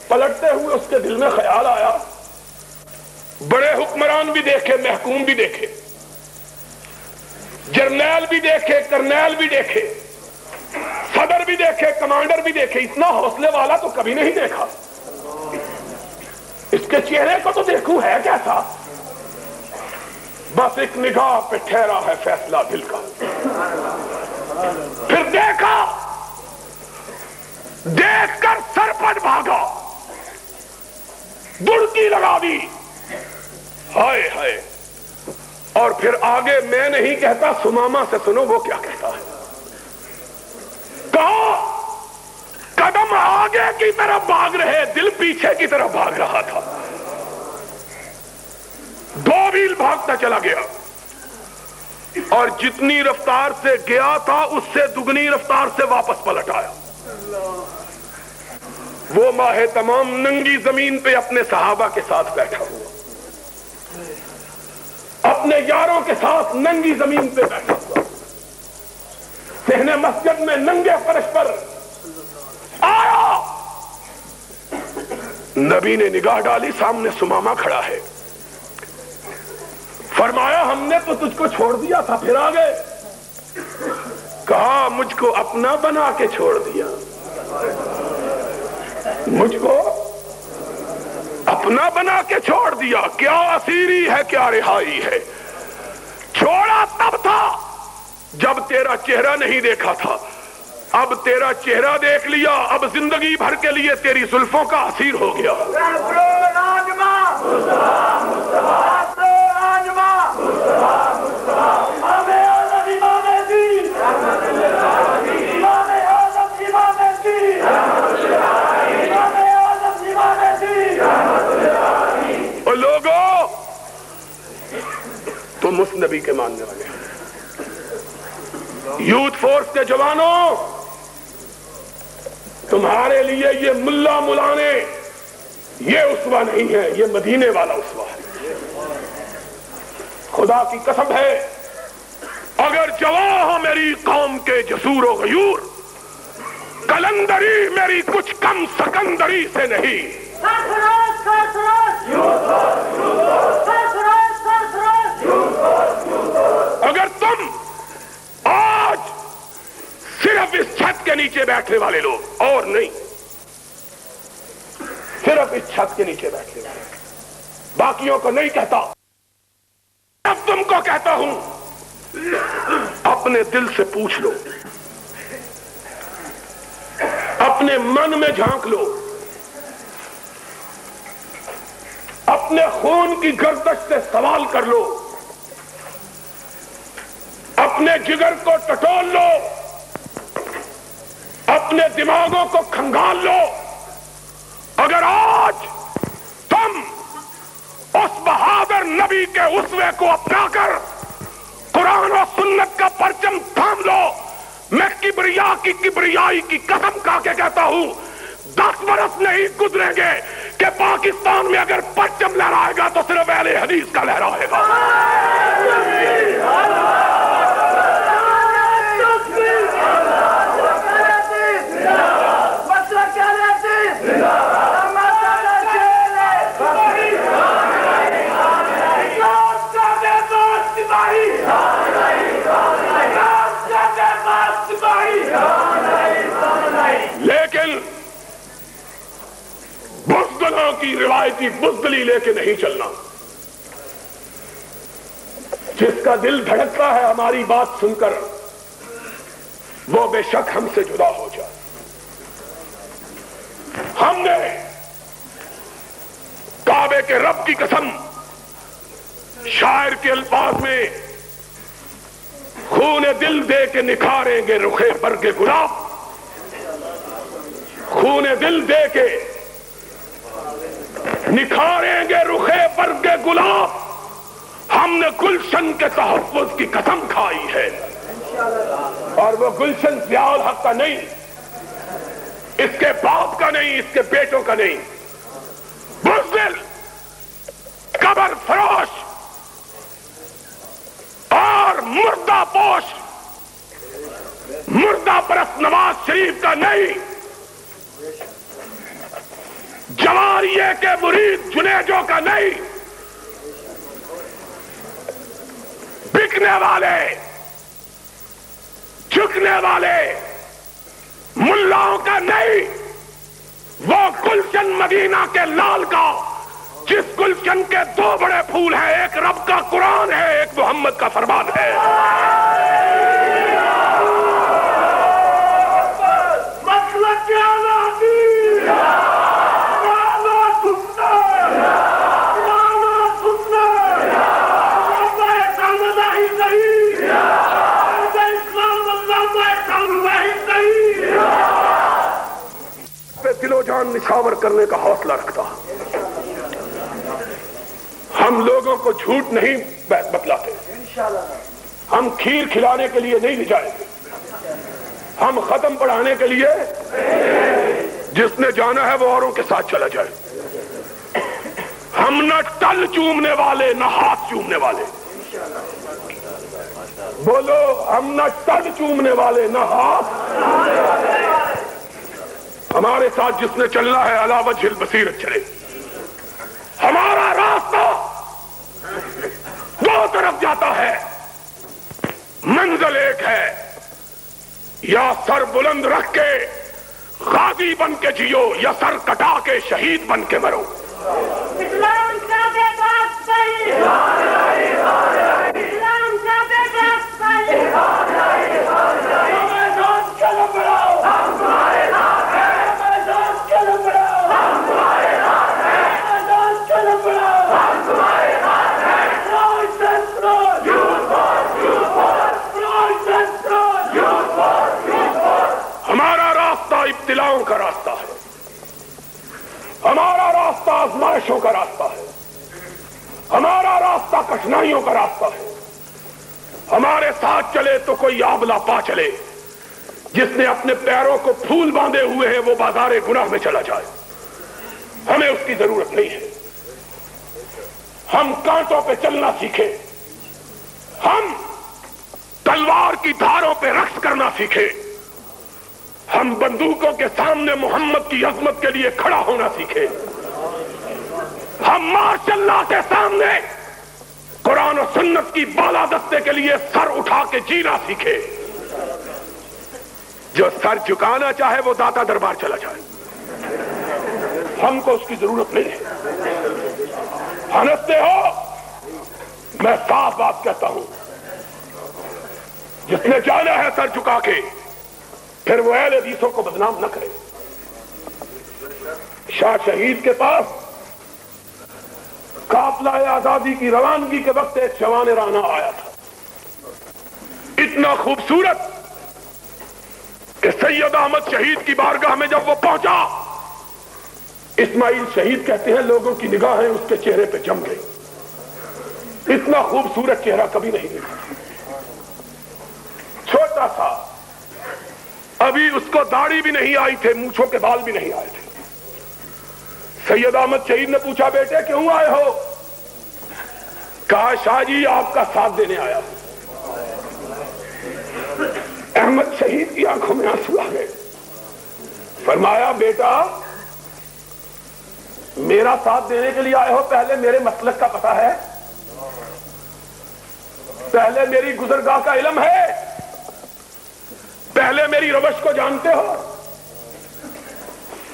پلٹتے ہوئے اس کے دل میں خیال آیا، بڑے حکمران بھی دیکھے، محکوم بھی دیکھے، جرنیل بھی دیکھے، کرنیل بھی دیکھے، صدر بھی دیکھے، کمانڈر بھی دیکھے، اتنا حوصلے والا تو کبھی نہیں دیکھا۔ اس کے چہرے کو تو دیکھوں ہے کیسا، بس ایک نگاہ پہ ٹھہرا ہے فیصلہ دل کا۔ پھر دیکھا، دیکھ کر سر پر بھاگا، دڑکی لگا دی، ہائے ہائے۔ اور پھر آگے میں نہیں کہتا، ثمامہ سے سنو وہ کیا کہتا ہے۔ کہا قدم آگے کی طرف بھاگ رہے، دل پیچھے کی طرف بھاگ رہا تھا۔ 2 میل بھاگتا چلا گیا، اور جتنی رفتار سے گیا تھا اس سے دگنی رفتار سے واپس پلٹ آیا۔ وہ ماہ تمام ننگی زمین پہ اپنے صحابہ کے ساتھ بیٹھا ہوا، اپنے یاروں کے ساتھ ننگی زمین پہ بیٹھا ہوا، صحن مسجد میں ننگے فرش پر آیا۔ نبی نے نگاہ ڈالی، سامنے ثمامہ کھڑا ہے۔ فرمایا ہم نے تو تجھ کو چھوڑ دیا تھا، پھر آ گئے۔ کہا مجھ کو اپنا بنا کے چھوڑ دیا، مجھ کو اپنا بنا کے چھوڑ دیا، کیا اسیری ہے کیا رہائی ہے۔ چھوڑا تب تھا جب تیرا چہرہ نہیں دیکھا تھا، اب تیرا چہرہ دیکھ لیا، اب زندگی بھر کے لیے تیری زلفوں کا اسیر ہو گیا۔ اور لوگوں، تم اس نبی کے ماننے والے ہیں، یوتھ فورس کے جوانوں، تمہارے لیے یہ ملا ملانے یہ اسوہ نہیں ہے، یہ مدینے والا اسوہ ہے۔ خدا کی قسم ہے، اگر جواں میری قوم کے جسور و غیور، کلندری میری کچھ کم سکندری سے نہیں۔ اگر تم آج صرف اس چھت کے نیچے بیٹھنے والے لوگ، اور نہیں، صرف اس چھت کے نیچے بیٹھنے والے، باقیوں کو نہیں کہتا، اب تم کو کہتا ہوں، اپنے دل سے پوچھ لو، اپنے من میں جھانک لو، اپنے خون کی گردش سے سوال کر لو، اپنے جگر کو ٹٹول لو، اپنے دماغوں کو کھنگال لو۔ اگر آج تم اس بہادر نبی کے اسوے کو اپنا کر قرآن و سنت کا پرچم تھام لو، میں کبریائی کی قسم کھا کے کہتا ہوں، 10 برس نہیں گزریں گے کہ پاکستان میں اگر پرچم لہرائے گا تو صرف اہل حدیث کا لہرائے گا۔ کی روایتی بزدلی لے کے نہیں چلنا. جس کا دل دھڑکتا ہے ہماری بات سن کر وہ بے شک ہم سے جدا ہو جائے. ہم نے کعبے کے رب کی قسم شاعر کے الفاظ میں خون دل دے کے نکھاریں گے رخے برگ گلاب. خون دل دے کے نکھاریں گے رخے برگ گلاب. ہم نے گلشن کے تحفظ کی قسم کھائی ہے اور وہ گلشن ضیاء الحق کا نہیں, اس کے باپ کا نہیں, اس کے بیٹوں کا نہیں. بزدل, قبر فروش اور مردہ پوش, مردہ پرست نواز شریف کا نہیں, جواریے کے مرید جنیجو کا نہیں, بکنے والے جھکنے والے ملاؤں کا نہیں. وہ گلشن مدینہ کے لال کا, جس گلشن کے دو بڑے پھول ہیں, ایک رب کا قرآن ہے, ایک محمد کا فرمان ہے. مطلب کیا دل و جان نچھاور کرنے کا حوصلہ رکھتا. ہم لوگوں کو جھوٹ نہیں بتلاتے, ہم کھیر کھلانے کے لیے نہیں جائیں گے, ہم ختم پڑھانے کے لیے, جس نے جانا ہے وہ اوروں کے ساتھ چلا جائے. ہم نہ ٹل چومنے والے نہ ہاتھ چومنے والے. بولو, ہم نہ ٹل چومنے والے نہ ہاتھ. ہمارے ساتھ جس نے چلنا ہے علی وجہ البصیرت چلے. ہمارا راستہ دو طرف جاتا ہے, منزل ایک ہے, یا سر بلند رکھ کے غازی بن کے جیو یا سر کٹا کے شہید بن کے مرو. اسلام کا بے باک صحیح, اسلام کا بے باک صحیح. ہمارا راستہ ابتلاؤں کا راستہ ہے, ہمارا راستہ آزمائشوں کا راستہ ہے, ہمارا راستہ کٹھنائیوں کا راستہ ہے. ہمارے ساتھ چلے تو کوئی آبلہ پا چلے, جس نے اپنے پیروں کو پھول باندھے ہوئے ہیں وہ بازار گناہ میں چلا جائے. ہمیں اس کی ضرورت نہیں ہے. ہم کانٹوں پہ چلنا سیکھیں, ہم تلوار کی دھاروں پہ رقص کرنا سیکھیں, ہم بندوقوں کے سامنے محمد کی عظمت کے لیے کھڑا ہونا سیکھیں, ہم ماشاء اللہ کے سامنے قرآن و سنت کی بالادستے کے لیے سر اٹھا کے جینا سیکھیں. جو سر جھکانا چاہے وہ داتا دربار چلا جائے, ہم کو اس کی ضرورت نہیں ہے. ہنستے ہو, میں صاف بات کہتا ہوں, جس نے جانا ہے سر جھکا کے پھر وہ اہل حدیثوں کو بدنام نہ کرے. شاہ شہید کے پاس قافلہ آزادی کی روانگی کے وقت ایک جوان رانا آیا تھا, اتنا خوبصورت کہ سید احمد شہید کی بارگاہ میں جب وہ پہنچا, اسماعیل شہید کہتے ہیں لوگوں کی نگاہیں اس کے چہرے پہ جم گئی. اتنا خوبصورت چہرہ کبھی نہیں دیکھا. چھوٹا سا, ابھی اس کو داڑھی بھی نہیں آئی تھے, مونچھوں کے بال بھی نہیں آئے تھے. سید احمد شہید نے پوچھا بیٹے کیوں آئے ہو؟ کہا شاہ جی آپ کا ساتھ دینے آیا ہوں. احمد شہید کی آنکھوں میں آنسو آ گئے. فرمایا بیٹا میرا ساتھ دینے کے لیے آئے ہو, پہلے میرے مسلک کا پتہ ہے, پہلے میری گزرگاہ کا علم ہے, پہلے میری روش کو جانتے ہو؟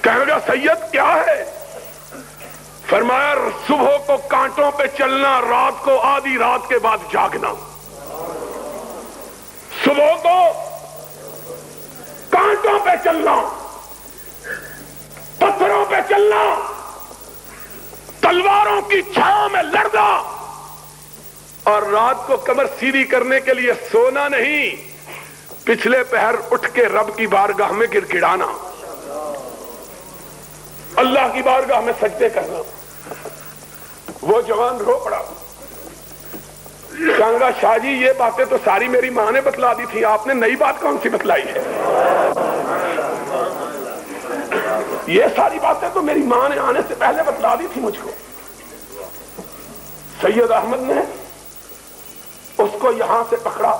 کہنے لگا سید کیا ہے؟ فرمایا صبح کو کانٹوں پہ چلنا، رات کو آدھی رات کے بعد جاگنا. صبح کو کانٹوں پہ چلنا، پتھروں پہ چلنا، تلواروں کی چھاؤں میں لڑنا، اور رات کو کمر سیدھی کرنے کے لیے سونا نہیں، پچھلے پہر اٹھ کے رب کی بارگاہ میں گر گڑانا، اللہ کی بارگاہ میں سجدے کرنا. وہ جوان رو پڑا، کہا شاہ جی یہ باتیں تو ساری میری ماں نے بتلا دی تھی، آپ نے نئی بات کون سی بتلائی ہے؟ یہ ساری باتیں تو میری ماں نے آنے سے پہلے بتلا دی تھی مجھ کو. سید احمد نے اس کو یہاں سے پکڑا،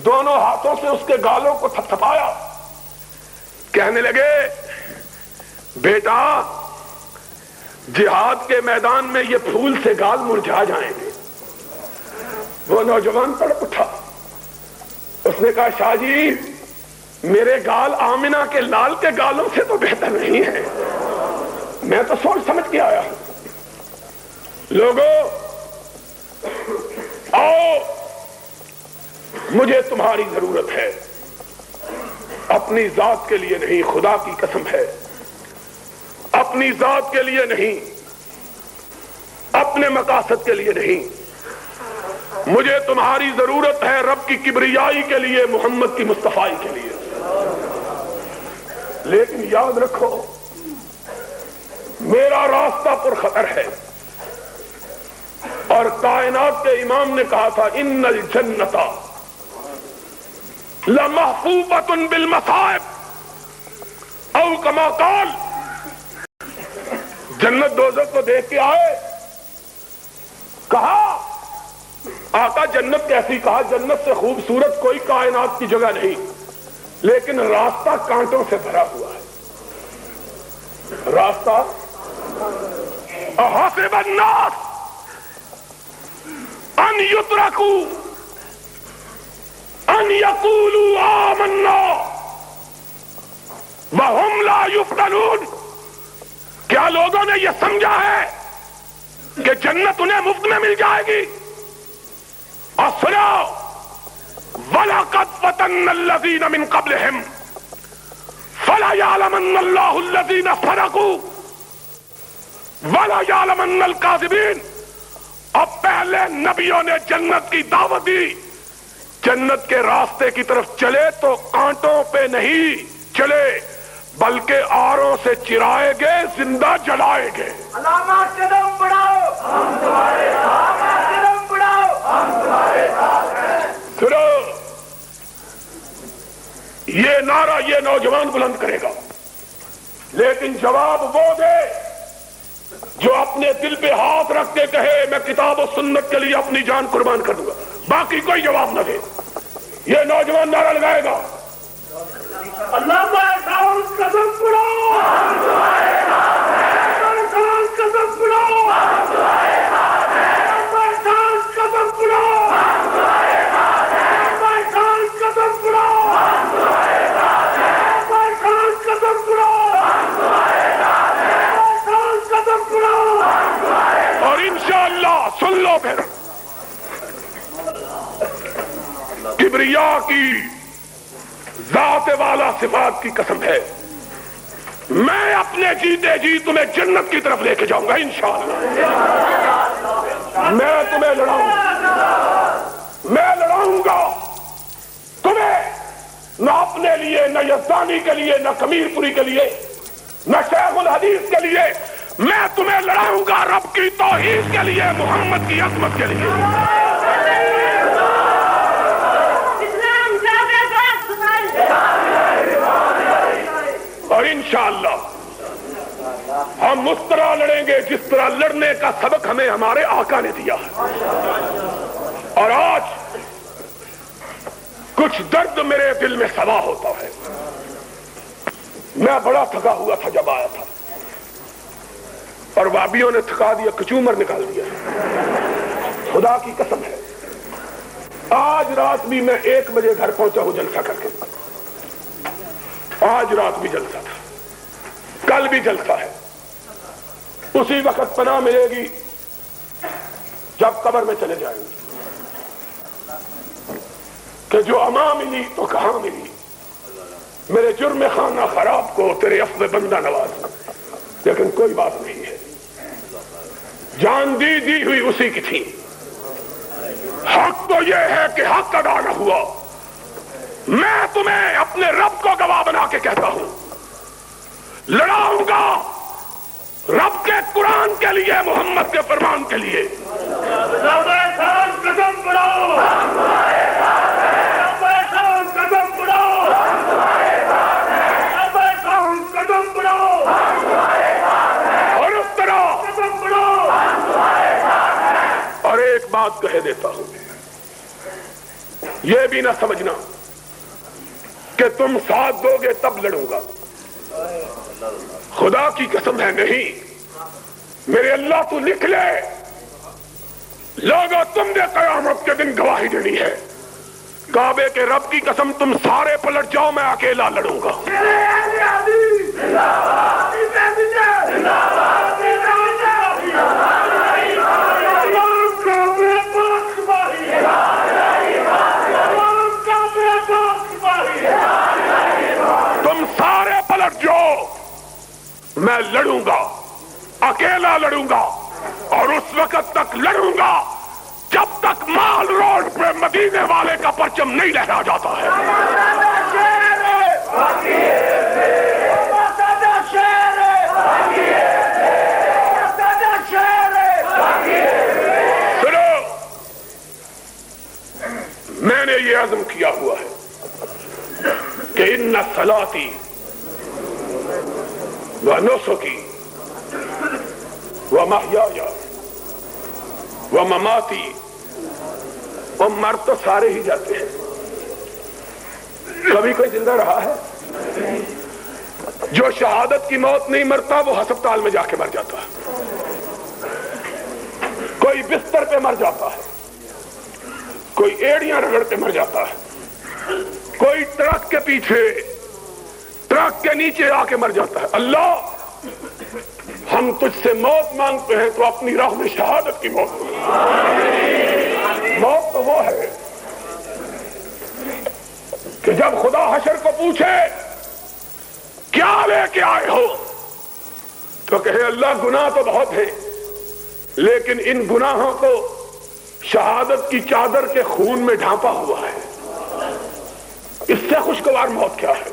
دونوں ہاتھوں سے اس کے گالوں کو تھپتھپایا، کہنے لگے بیٹا جہاد کے میدان میں یہ پھول سے گال مرجھا جائیں گے. وہ نوجوان تڑپ اٹھا، اس نے کہا شاہ جی میرے گال آمنہ کے لال کے گالوں سے تو بہتر نہیں ہے، میں تو سوچ سمجھ کے آیا ہوں. لوگوں آؤ، مجھے تمہاری ضرورت ہے، اپنی ذات کے لیے نہیں، خدا کی قسم ہے اپنی ذات کے لیے نہیں، اپنے مقاصد کے لیے نہیں، مجھے تمہاری ضرورت ہے رب کی کبریائی کے لیے، محمد کی مصطفائی کے لیے. لیکن یاد رکھو میرا راستہ پر خطر ہے، اور کائنات کے امام نے کہا تھا ان الجنت لمحفوظۃ بالمصائب، او کما قال، جنت دوزخ کو دیکھ کے آئے، کہا آقا جنت کیسی؟ کہا جنت سے خوبصورت کوئی کائنات کی جگہ نہیں، لیکن راستہ کانٹوں سے بھرا ہوا ہے. راستہ احسب الناس ان یترکوا ان یقولوا آمنا وہم لا یفتنون. کیا لوگوں نے یہ سمجھا ہے کہ جنت انہیں مفت میں مل جائے گی؟ اور سنو وَلَقَدْ فَتَنَّ الَّذِينَ مِن قَبْلِهِمْ فَلَيَعْلَمَنَّ اللَّهُ الَّذِينَ صَدَقُوا وَلَيَعْلَمَنَّ الْكَاذِبِينَ. اب پہلے نبیوں نے جنت کی دعوت دی، جنت کے راستے کی طرف چلے تو کانٹوں پہ نہیں چلے بلکہ آروں سے چرائے گئے، زندہ جلائے گئے. علامات قدم بڑھاؤ، ہم تمہارے ساتھ ہیں. قدم بڑھاؤ، ہم تمہارے ساتھ ہیں. سنو یہ نعرہ یہ نوجوان بلند کرے گا، لیکن جواب وہ دے جو اپنے دل پہ ہاتھ رکھ کے کہے میں کتاب و سنت کے لیے اپنی جان قربان کر دوں گا. باقی کوئی جواب نہ دے. یہ نوجوان نعرہ لگائے گا اللہ قدم بڑھاؤ، ہم تمہارے ساتھ ہیں. قدم بڑھاؤ، ہم تمہارے ساتھ ہیں. قدم بڑھاؤ، ہم تمہارے ساتھ ہیں. قدم بڑھاؤ، ہم تمہارے ساتھ ہیں. قدم بڑھاؤ، ہم تمہارے ساتھ ہیں. قدم بڑھاؤ، ہم تمہارے ساتھ ہیں. اور انشاءاللہ سن لو پھر کبریا کی ذات والا صفات کی قسم ہے، میں اپنے جیتے جی تمہیں جنت کی طرف لے کے جاؤں گا انشاءاللہ. میں تمہیں لڑاؤں گا، میں لڑاؤں گا تمہیں، نہ اپنے لیے، نہ یزدانی کے لیے، نہ کمیر پوری کے لیے، نہ شیخ الحدیث کے لیے. میں تمہیں لڑاؤں گا رب کی توحید کے لیے، محمد کی عظمت کے لیے. اور انشاءاللہ ہم اس طرح لڑیں گے جس طرح لڑنے کا سبق ہمیں ہمارے آقا نے دیا ہے. اور آج کچھ درد میرے دل میں سوا ہوتا ہے. میں بڑا تھکا ہوا تھا جب آیا تھا، اور وابیوں نے تھکا دیا، کچومر نکال دیا. خدا کی قسم ہے آج رات بھی میں 1 بجے گھر پہنچا ہوں جلسہ کر کے. آج رات بھی جلسہ تھا، کل بھی جلسہ ہے. اسی وقت پناہ ملے گی جب قبر میں چلے جائیں گے کہ جو اما ملی تو کہاں ملی، میرے جرم خانہ خراب کو تیرے عفو بندہ نواز، لیکن کوئی بات نہیں ہے، جان دی ہوئی اسی کی تھی۔ حق تو یہ ہے کہ حق ادا نہ ہوا۔ میں تمہیں اپنے رب کو گواہ بنا کے کہتا ہوں، لڑاؤں گا رب کے قرآن کے لیے، محمد کے فرمان کے لیے۔ قدم بڑھاؤ، قدم بڑھاؤ، قدم بڑھاؤ، اور اس طرح قدم بڑھاؤ۔ اور ایک بات کہہ دیتا ہوں، یہ بھی نہ سمجھنا کہ تم ساتھ دو گے تب لڑوں گا، خدا کی قسم ہے نہیں، میرے اللہ تو لکھ لے، لوگوں تم نے قیامت کے دن گواہی دینی ہے، کعبے کے رب کی قسم تم سارے پلٹ جاؤ، میں اکیلا لڑوں گا۔ تم سارے پلٹ جاؤ، میں لڑوں گا، اکیلا لڑوں گا، اور اس وقت تک لڑوں گا جب تک مال روڈ پہ مدینے والے کا پرچم نہیں لہرا جاتا ہے۔ سنو، میں نے یہ عزم کیا ہوا ہے کہ ان صلاتی و نسکی و محیای و مماتی، اور مر تو سارے ہی جاتے ہیں، کبھی کوئی زندہ رہا ہے؟ جو شہادت کی موت نہیں مرتا وہ ہسپتال میں جا کے مر جاتا ہے، کوئی بستر پہ مر جاتا ہے، کوئی ایڑیاں رگڑ کے مر جاتا ہے، کوئی ٹرک کے پیچھے، ٹرک کے نیچے آ کے مر جاتا ہے۔ اللہ، ہم تجھ سے موت مانگتے ہیں تو اپنی راہ میں شہادت کی موت مانگ۔ موت تو وہ ہے کہ جب خدا حشر کو پوچھے کیا لے کے آئے ہو، تو کہے اللہ گناہ تو بہت ہے، لیکن ان گناہوں کو شہادت کی چادر کے خون میں ڈھانپا ہوا ہے، اس سے خوشگوار موت کیا ہے؟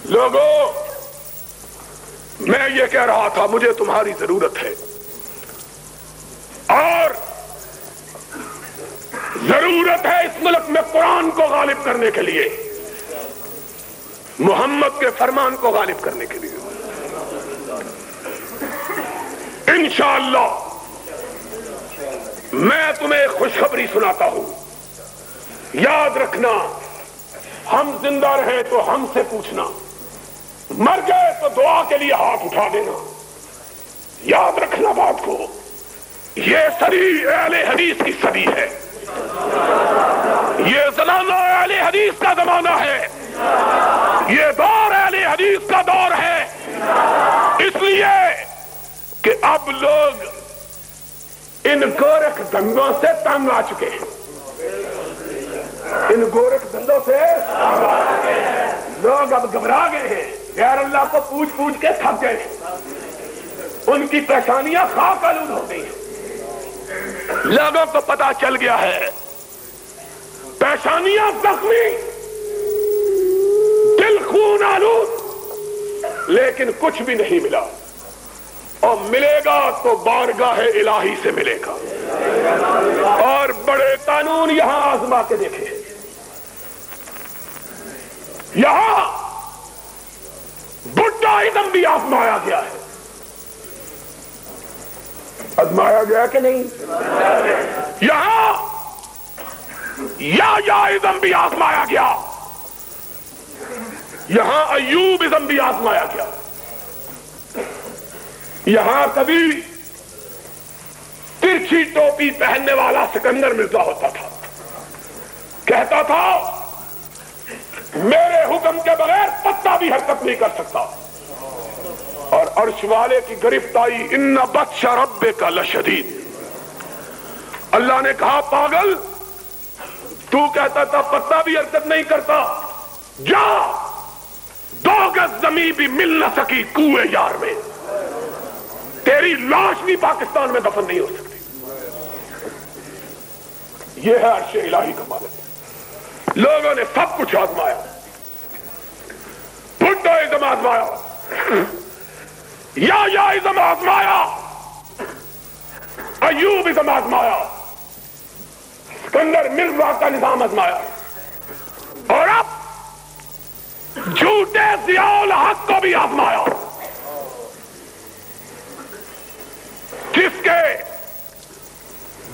لوگوں، میں یہ کہہ رہا تھا مجھے تمہاری ضرورت ہے، اور ضرورت ہے اس ملک میں قرآن کو غالب کرنے کے لیے، محمد کے فرمان کو غالب کرنے کے لیے۔ انشاءاللہ میں تمہیں خوشخبری سناتا ہوں، یاد رکھنا، ہم زندہ رہیں تو ہم سے پوچھنا، مر گئے تو دعا کے لیے ہاتھ اٹھا دینا۔ یاد رکھنا بات کو، یہ صدی اہل حدیث کی صدی ہے، یہ زمانہ اہل حدیث کا زمانہ ہے، یہ دور اہل حدیث کا دور ہے، اس لیے کہ اب لوگ ان گورکھ دنگوں سے تنگ آ چکے ہیں، ان گورکھ دنگوں سے لوگ اب گھبرا گئے ہیں، غیر اللہ کو پوچھ پوچھ کے تھک گئے ہیں، ان کی پریشانیاں خاک آلود ہو گئی ہیں، لوگوں کو پتا چل گیا ہے، پریشانیاں زخمی، دل خون آلود، لیکن کچھ بھی نہیں ملا، اور ملے گا تو بارگاہ الہی سے ملے گا۔ اور بڑے قانون یہاں آزما کے دیکھے، یہاں بڈھاازم بھی آزمایا گیا ہے، آزمایا گیا کہ نہیں؟ یہاں یاازم بھی آزمایا گیا، یہاں ایوب ازم بھی آزمایا گیا، یہاں کبھی ترچھی ٹوپی پہننے والا سکندر مرزا ہوتا تھا، کہتا تھا میرے حکم کے بغیر پتا بھی حرکت نہیں کر سکتا، اور عرش والے کی گرفت آئی، ان بطش ربک لشدید۔ اللہ نے کہا پاگل، تو کہتا تھا پتا بھی حرکت نہیں کرتا، جا 2 گز زمین بھی مل نہ سکی کوئے یار میں، تیری لاش بھی پاکستان میں دفن نہیں ہو سکتی۔ یہ ہے عرش الہی کا مالک۔ لوگوں نے سب کچھ آزمایا، بھٹو ازم آزمایا، یا ازم آزمایا، ایوب ازم آزمایا، اسکندر مرزا کا نظام آزمایا، اور اب جھوٹے ضیاء الحق کو بھی آزمایا، جس کے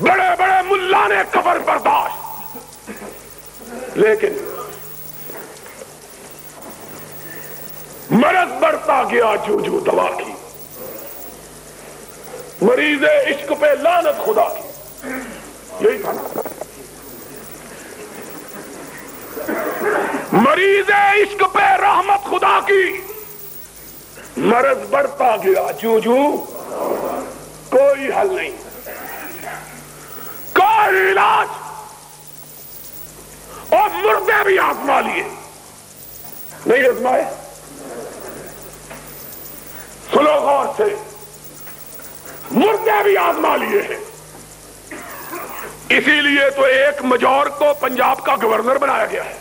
بڑے بڑے ملا نے کفر برداشت، لیکن مرض بڑھتا گیا جو دوا کی، مریض عشق پہ لعنت خدا کی، یہی تھا نا، مریض عشق پہ رحمت خدا کی، مرض بڑھتا گیا جو کوئی حل نہیں، کوئی علاج، اور مردے بھی آزما لیے، نہیں آزمائے؟ سنو غور سے، مردے بھی آزما لیے ہیں۔ اسی لیے تو ایک مجور کو پنجاب کا گورنر بنایا گیا ہے،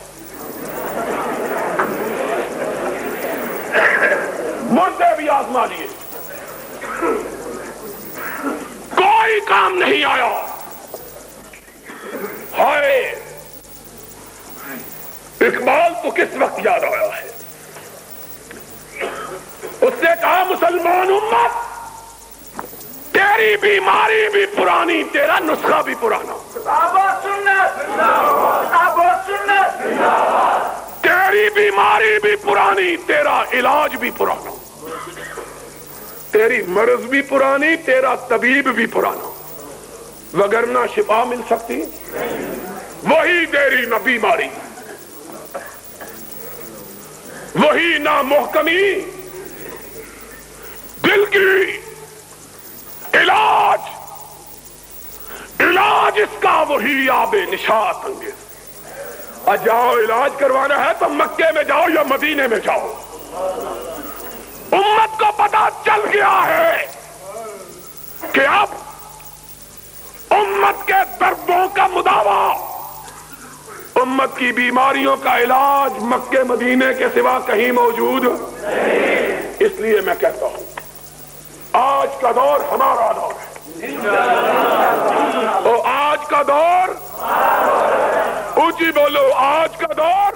مردے بھی آزما لیے، کوئی کام نہیں آیا۔ ہائے، اقبال تو کس وقت یاد آیا ہے، اس نے کہا مسلمان امت، تیری بیماری بھی پرانی، تیرا نسخہ بھی پرانا، تیری بیماری بھی پرانی، تیرا علاج بھی پرانا، تیری مرض بھی پرانی، تیرا طبیب بھی پرانا، وگرنہ شفا مل سکتی؟ وہی تیری نہ بیماری، وہی نہ محکمی، دل کی علاج اس کا وہی آب نشاط انگیز۔ جاؤ علاج کروانا ہے تو مکے میں جاؤ یا مدینے میں جاؤ۔ امت کو پتا چل گیا ہے کہ اب امت کے دردوں کا مداوا، امت کی بیماریوں کا علاج مکے مدینے کے سوا کہیں موجود نہیں۔ اس لیے میں کہتا ہوں آج کا دور ہمارا دور ہے، اور آج کا دور، اونچی بولو، آج کا دور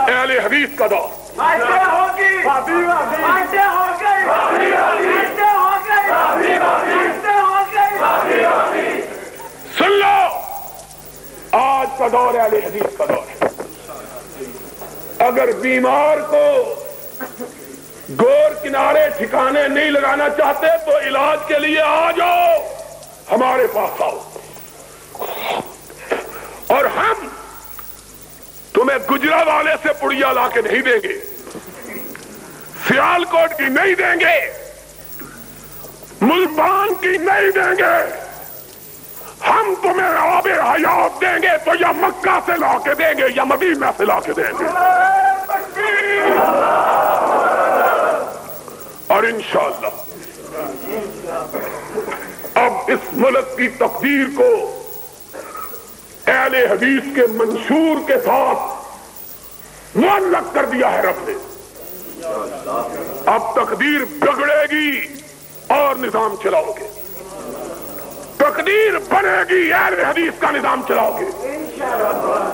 اہل حدیث کا دور۔ سن لو، آج کا دور اہل حدیث کا دور ہے۔ اگر بیمار کو گور کنارے ٹھکانے نہیں لگانا چاہتے تو علاج کے لیے آ جاؤ، ہمارے پاس آؤ، اور ہم تمہیں گجرا والے سے پڑیا لا کے نہیں دیں گے، سیال کوٹ کی نہیں دیں گے، ملتان کی نہیں دیں گے، ہم تمہیں آب حیات دیں گے تو یا مکہ سے لا کے دیں گے یا مدینہ سے لا کے دیں گے، اور انشاءاللہ اب اس ملک کی تقدیر کو اہل حدیث کے منشور کے ساتھ معلق کر دیا ہے رب نے۔ اب تقدیر بگڑے گی اور نظام چلاؤ گے، تقدیر بنے گی اہل حدیث کا نظام چلاؤ گے،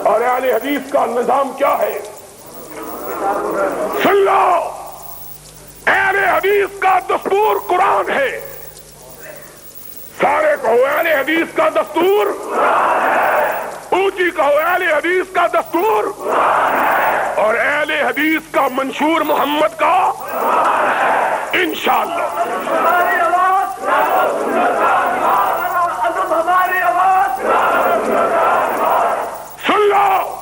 اور اہل حدیث کا نظام کیا ہے؟ سن لو، اہل حدیث کا دستور قرآن ہے، سارے کہو اہل حدیث کا دستور، اونچی کہو اہل حدیث کا دستور، اور اہل حدیث کا منشور محمد کا انشاءاللہ۔ سن لو،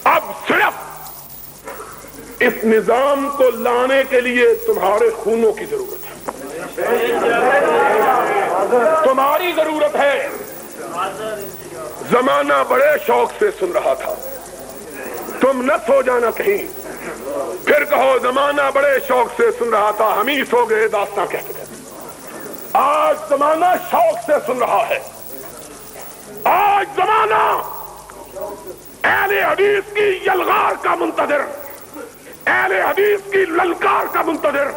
اب صرف اس نظام کو لانے کے لیے تمہارے خونوں کی ضرورت ہے، تمہاری ضرورت ہے۔ زمانہ بڑے شوق سے سن رہا تھا، تم نہ سو جانا کہیں، پھر کہو زمانہ بڑے شوق سے سن رہا تھا، ہم ہی سو گئے داستاں کہتے تھے۔ آج زمانہ شوق سے سن رہا ہے، آج زمانہ اہل حدیث کی یلغار کا منتظر، اہل حدیث کی للکار کا منتظر،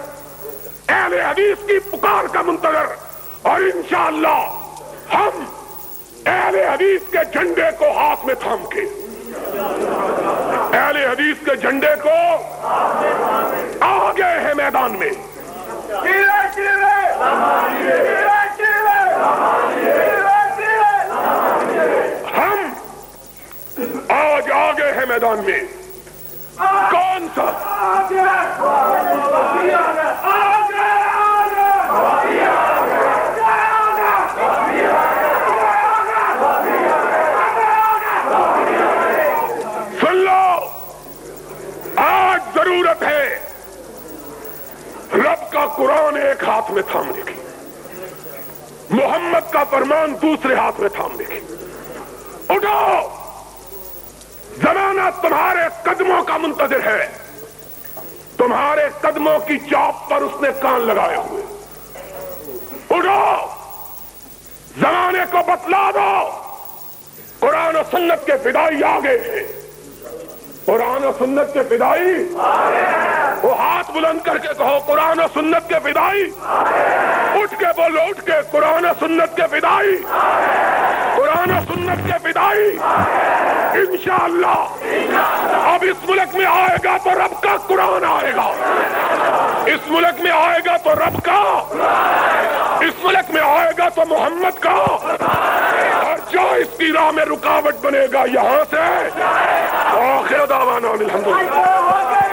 اہل حدیث کی پکار کا منتظر، اور انشاءاللہ ہم اہل حدیث کے جھنڈے کو ہاتھ میں تھام کے، اہل حدیث کے جھنڈے کو آگے ہیں میدان میں۔ ہم آج آگے ہیں میدان میں، کون سا؟ سن لو، آج ضرورت ہے رب کا قرآن ایک ہاتھ میں تھامنے کی، محمد کا فرمان دوسرے ہاتھ میں تھامنے کی۔ اٹھو، زمانہ تمہارے قدموں کا منتظر ہے، تمہارے قدموں کی چاپ پر اس نے کان لگائے ہوئے۔ اٹھو، زمانے کو بتلا دو، قرآن و سنت کے فدائی آگے ہیں، قرآن و سنت کے فدائی، وہ ہاتھ بلند کر کے کہو قرآن و سنت کے فدائی، اٹھ کے بولو، اٹھ کے قرآن و سنت کے فدائی، قرآن و سنت کے فدائی۔ انشاءاللہ اب اس ملک میں آئے گا تو رب کا قرآن آئے گا، اس ملک میں آئے گا تو رب کا، اس ملک میں آئے گا تو محمد کا، اور جو اس کی راہ میں رکاوٹ بنے گا یہاں سے آخر دعوانا الحمدللہ۔